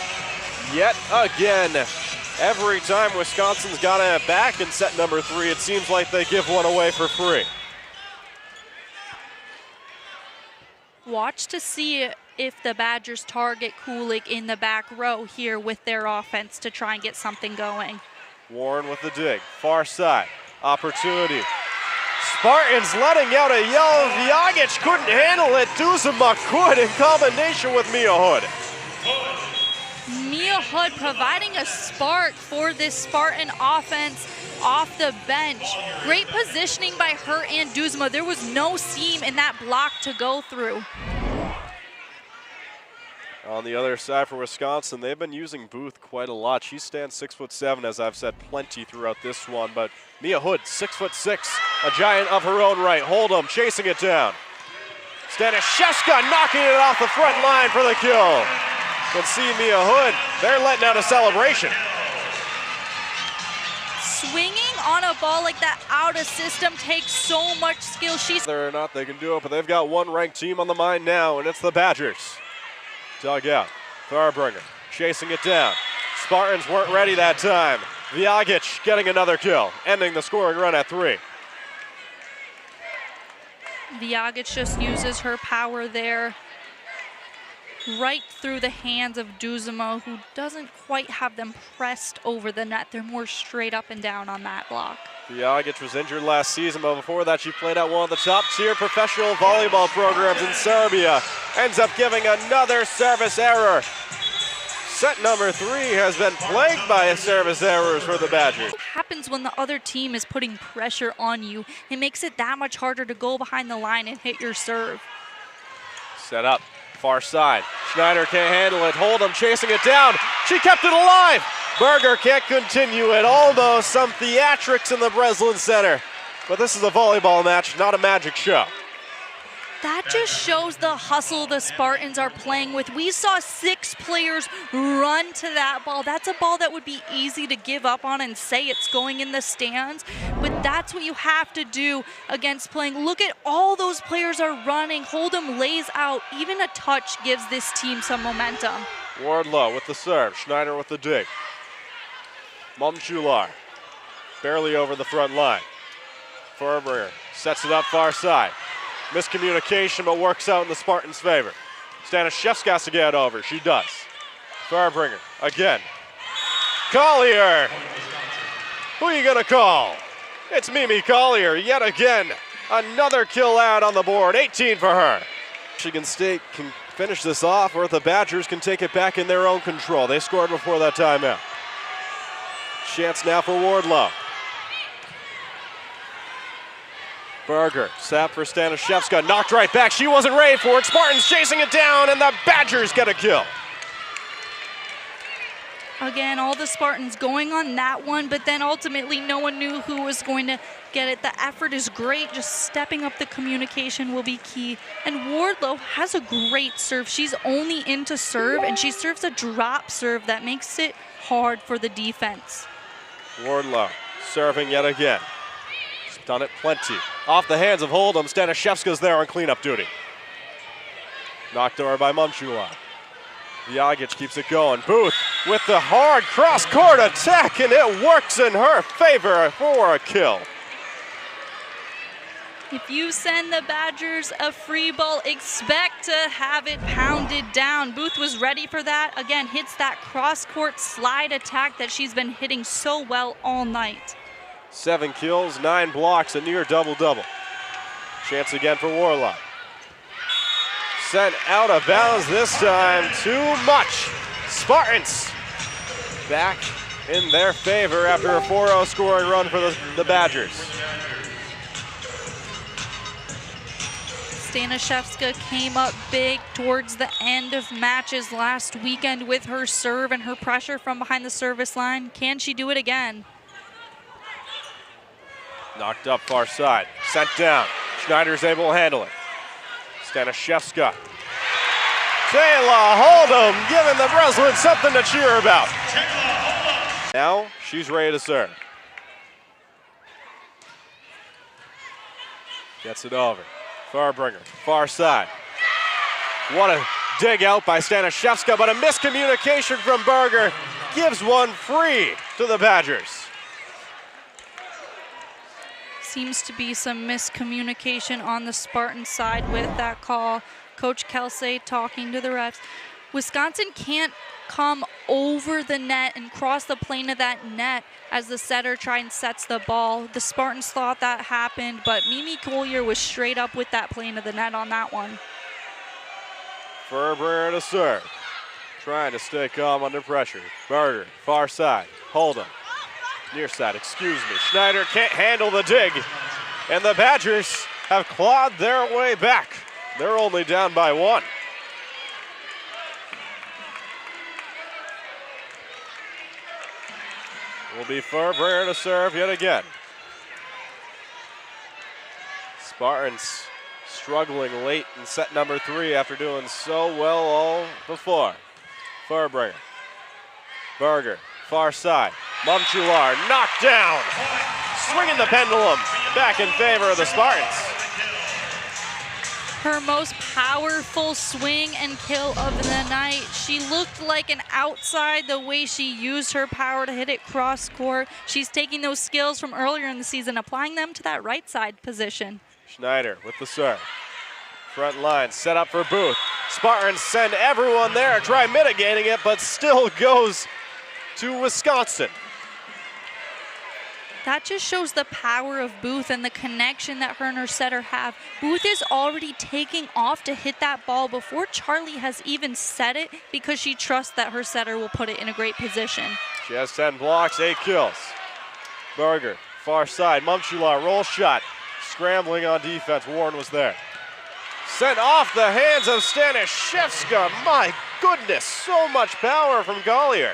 Yet again, every time Wisconsin's got it back in set number 3, it seems like they give one away for free. Watch to see if the Badgers target Kulig in the back row here with their offense to try and get something going. Warren with the dig, far side, opportunity. Spartans letting out a yell. Viagic couldn't handle it. Duzema could in combination with Mia Hood. Mia Hood providing a spark for this Spartan offense off the bench. Great positioning by her and Duzema. There was no seam in that block to go through. On the other side for Wisconsin, they've been using Booth quite a lot. She stands 6'7", as I've said plenty throughout this one, but Mia Hood, 6'6", a giant of her own right. Hold'em chasing it down. Stanishevska knocking it off the front line for the kill. Can see Mia Hood, they're letting out a celebration. Swinging on a ball like that out of system takes so much skill. Whether or not they can do it, but they've got one ranked team on the mind now, and it's the Badgers. Dug out, Farbringer chasing it down. Spartans weren't ready that time. Viagic getting another kill, ending the scoring run at 3. Viagic just uses her power there. right through the hands of Duzamo, who doesn't quite have them pressed over the net. They're more straight up and down on that block. Vijagic was injured last season, but before that she played at one of the top-tier professional volleyball programs in Serbia. Ends up giving another service error. Set number 3 has been plagued by service errors for the Badgers. What happens when the other team is putting pressure on you? It makes it that much harder to go behind the line and hit your serve. Set up, far side. Schneider can't handle it. Hold'em chasing it down. She kept it alive. Berger can't continue it. Almost some theatrics in the Breslin Center. But this is a volleyball match, not a magic show. That just shows the hustle the Spartans are playing with. We saw 6 players run to that ball. That's a ball that would be easy to give up on and say it's going in the stands, but that's what you have to do against playing. Look at all those players are running. Hold'em lays out. Even a touch gives this team some momentum. Wardlow with the serve. Schneider with the dig. Mumchular barely over the front line. Furbringer sets it up far side. Miscommunication, but works out in the Spartans' favor. Stanishevska has to get over. She does. Farbringer again. Collier. Who are you going to call? It's Mimi Collier yet again. Another kill out on the board. 18 for her. Michigan State can finish this off, or the Badgers can take it back in their own control. They scored before that timeout. Chance now for Wardlow. Berger, sap for Stanishevska, knocked right back. She wasn't ready for it. Spartans chasing it down, and the Badgers get a kill. Again, all the Spartans going on that one, but then ultimately no one knew who was going to get it. The effort is great. Just stepping up the communication will be key. And Wardlow has a great serve. She's only into serve, and she serves a drop serve that makes it hard for the defense. Wardlow serving yet again. Done it plenty. Off the hands of Hold'em. Stanishevska's there on cleanup duty. Knocked over by Mumchula. Vijagic keeps it going. Booth with the hard cross-court attack, and it works in her favor for a kill. If you send the Badgers a free ball, expect to have it pounded down. Booth was ready for that. Again, hits that cross-court slide attack that she's been hitting so well all night. 7 kills, 9 blocks, a near double-double. Chance again for Warlock. Sent out of bounds this time. Too much. Spartans back in their favor after a 4-0 scoring run for the Badgers. Stanishevska came up big towards the end of matches last weekend with her serve and her pressure from behind the service line. Can she do it again? Knocked up far side, sent down. Schneider's able to handle it. Stanishevska. Taylor Hold'em giving the Breslin something to cheer about. Now she's ready to serve. Gets it over. Farbringer, far side. What a dig out by Stanishevska, but a miscommunication from Berger gives one free to the Badgers. Seems to be some miscommunication on the Spartan side with that call. Coach Kelsey talking to the refs. Wisconsin can't come over the net and cross the plane of that net as the setter tries and sets the ball. The Spartans thought that happened, but Mimi Collier was straight up with that plane of the net on that one. Furbringer to serve. Trying to stay calm under pressure. Berger, far side. Hold'em. Near side, excuse me. Schneider can't handle the dig. And the Badgers have clawed their way back. They're only down by 1. Will be Furbringer to serve yet again. Spartans struggling late in set number 3 after doing so well all before. Furbringer. Berger, far side. Mumchular knocked down. Swinging the pendulum back in favor of the Spartans. Her most powerful swing and kill of the night. She looked like an outside the way she used her power to hit it cross court. She's taking those skills from earlier in the season, applying them to that right side position. Schneider with the serve. Front line set up for Booth. Spartans send everyone there, try mitigating it, but still goes to Wisconsin. That just shows the power of Booth and the connection that her and her setter have. Booth is already taking off to hit that ball before Charlie has even set it because she trusts that her setter will put it in a great position. She has 10 blocks, 8 kills. Berger, far side, Mumchular, roll shot. Scrambling on defense, Warren was there. Sent off the hands of Stanishevska. My goodness, so much power from Collier.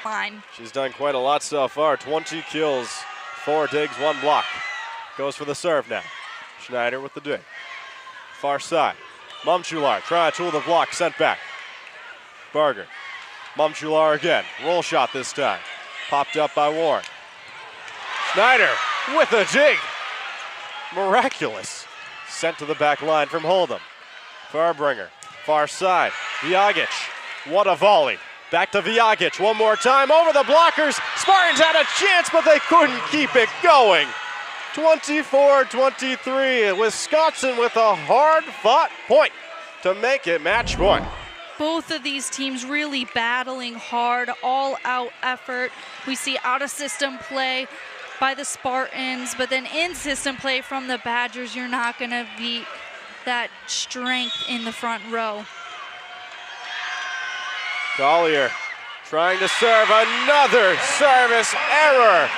Line. She's done quite a lot so far. 20 kills, 4 digs, 1 block. Goes for the serve now. Schneider with the dig. Far side. Mumchular trying to tool the block, sent back. Berger. Mumchular again. Roll shot this time. Popped up by Warren. Schneider with a dig. Miraculous. Sent to the back line from Hold'em. Farbringer. Far side. Viagic. What a volley. Back to Viagic one more time over the blockers. Spartans had a chance, but they couldn't keep it going. 24-23. Wisconsin with a hard-fought point to make it match point. Both of these teams really battling hard, all-out effort. We see out-of-system play by the Spartans, but then in-system play from the Badgers. You're not going to beat that strength in the front row. Collier trying to serve, another service error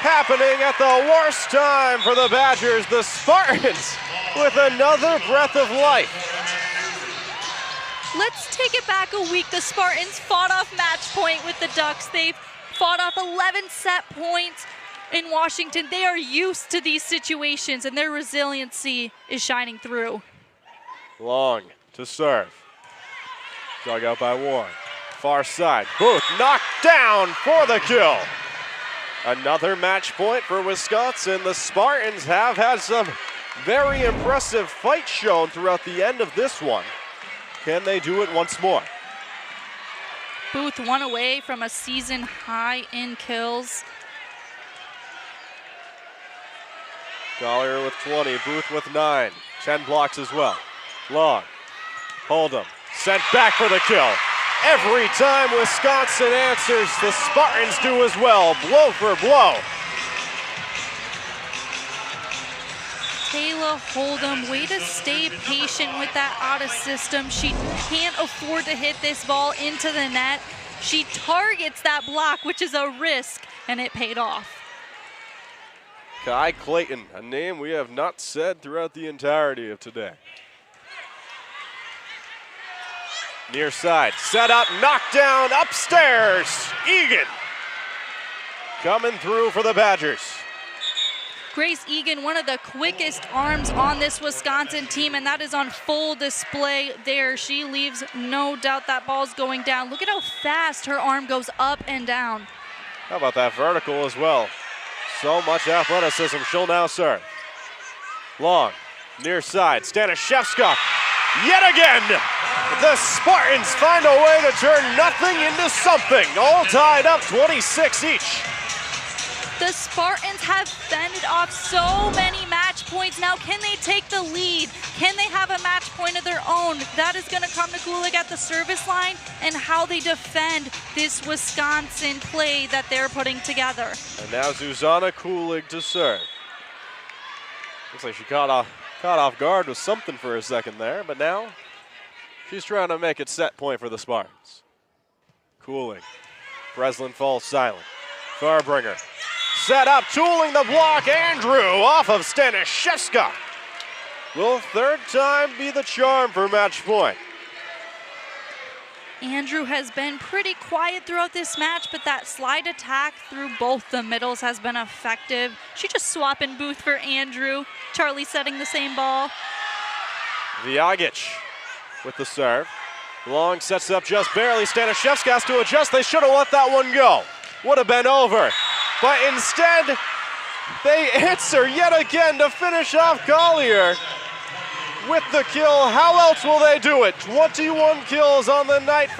happening at the worst time for the Badgers. The Spartans with another breath of life. Let's take it back a week. The Spartans fought off match point with the Ducks. They've fought off 11 set points in Washington. They are used to these situations, and their resiliency is shining through. Long to serve. Dug out by Warren. Far side. Booth knocked down for the kill. Another match point for Wisconsin. The Spartans have had some very impressive fight shown throughout the end of this one. Can they do it once more? Booth one away from a season high in kills. Collier with 20, Booth with 9. 10 blocks as well. Long. Hold'em. Sent back for the kill. Every time Wisconsin answers, the Spartans do as well, blow for blow. Taylor Hold'em, way to stay patient with that out of system. She can't afford to hit this ball into the net. She targets that block, which is a risk, and it paid off. Kai Clayton, a name we have not said throughout the entirety of today. Near side, set up, knocked down, upstairs. Egan coming through for the Badgers. Grace Egan, one of the quickest arms on this Wisconsin team, and that is on full display there. She leaves no doubt that ball's going down. Look at how fast her arm goes up and down. How about that vertical as well? So much athleticism. She'll now serve. Long, near side, Stanishevska. Yet again, the Spartans find a way to turn nothing into something. All tied up 26 each. The Spartans have fended off so many match points. Now, can they take the lead? Can they have a match point of their own? That is going to come to Kulig at the service line and how they defend this Wisconsin play that they're putting together. And now Zuzana Kulig to serve. Looks like she caught off guard with something for a second there, but now she's trying to make it set point for the Spartans. Kulig. Breslin falls silent. Farbringer. Set up, tooling the block. Andrew off of Stanishevska. Will third time be the charm for match point? Andrew has been pretty quiet throughout this match, but that slide attack through both the middles has been effective. She just swapping Booth for Andrew. Charlie setting the same ball. Viagic with the serve. Long sets up just barely. Stanishevska has to adjust. They should have let that one go. Would have been over. But instead, they answer yet again to finish off Collier with the kill. How else will they do it? 21 kills on the night.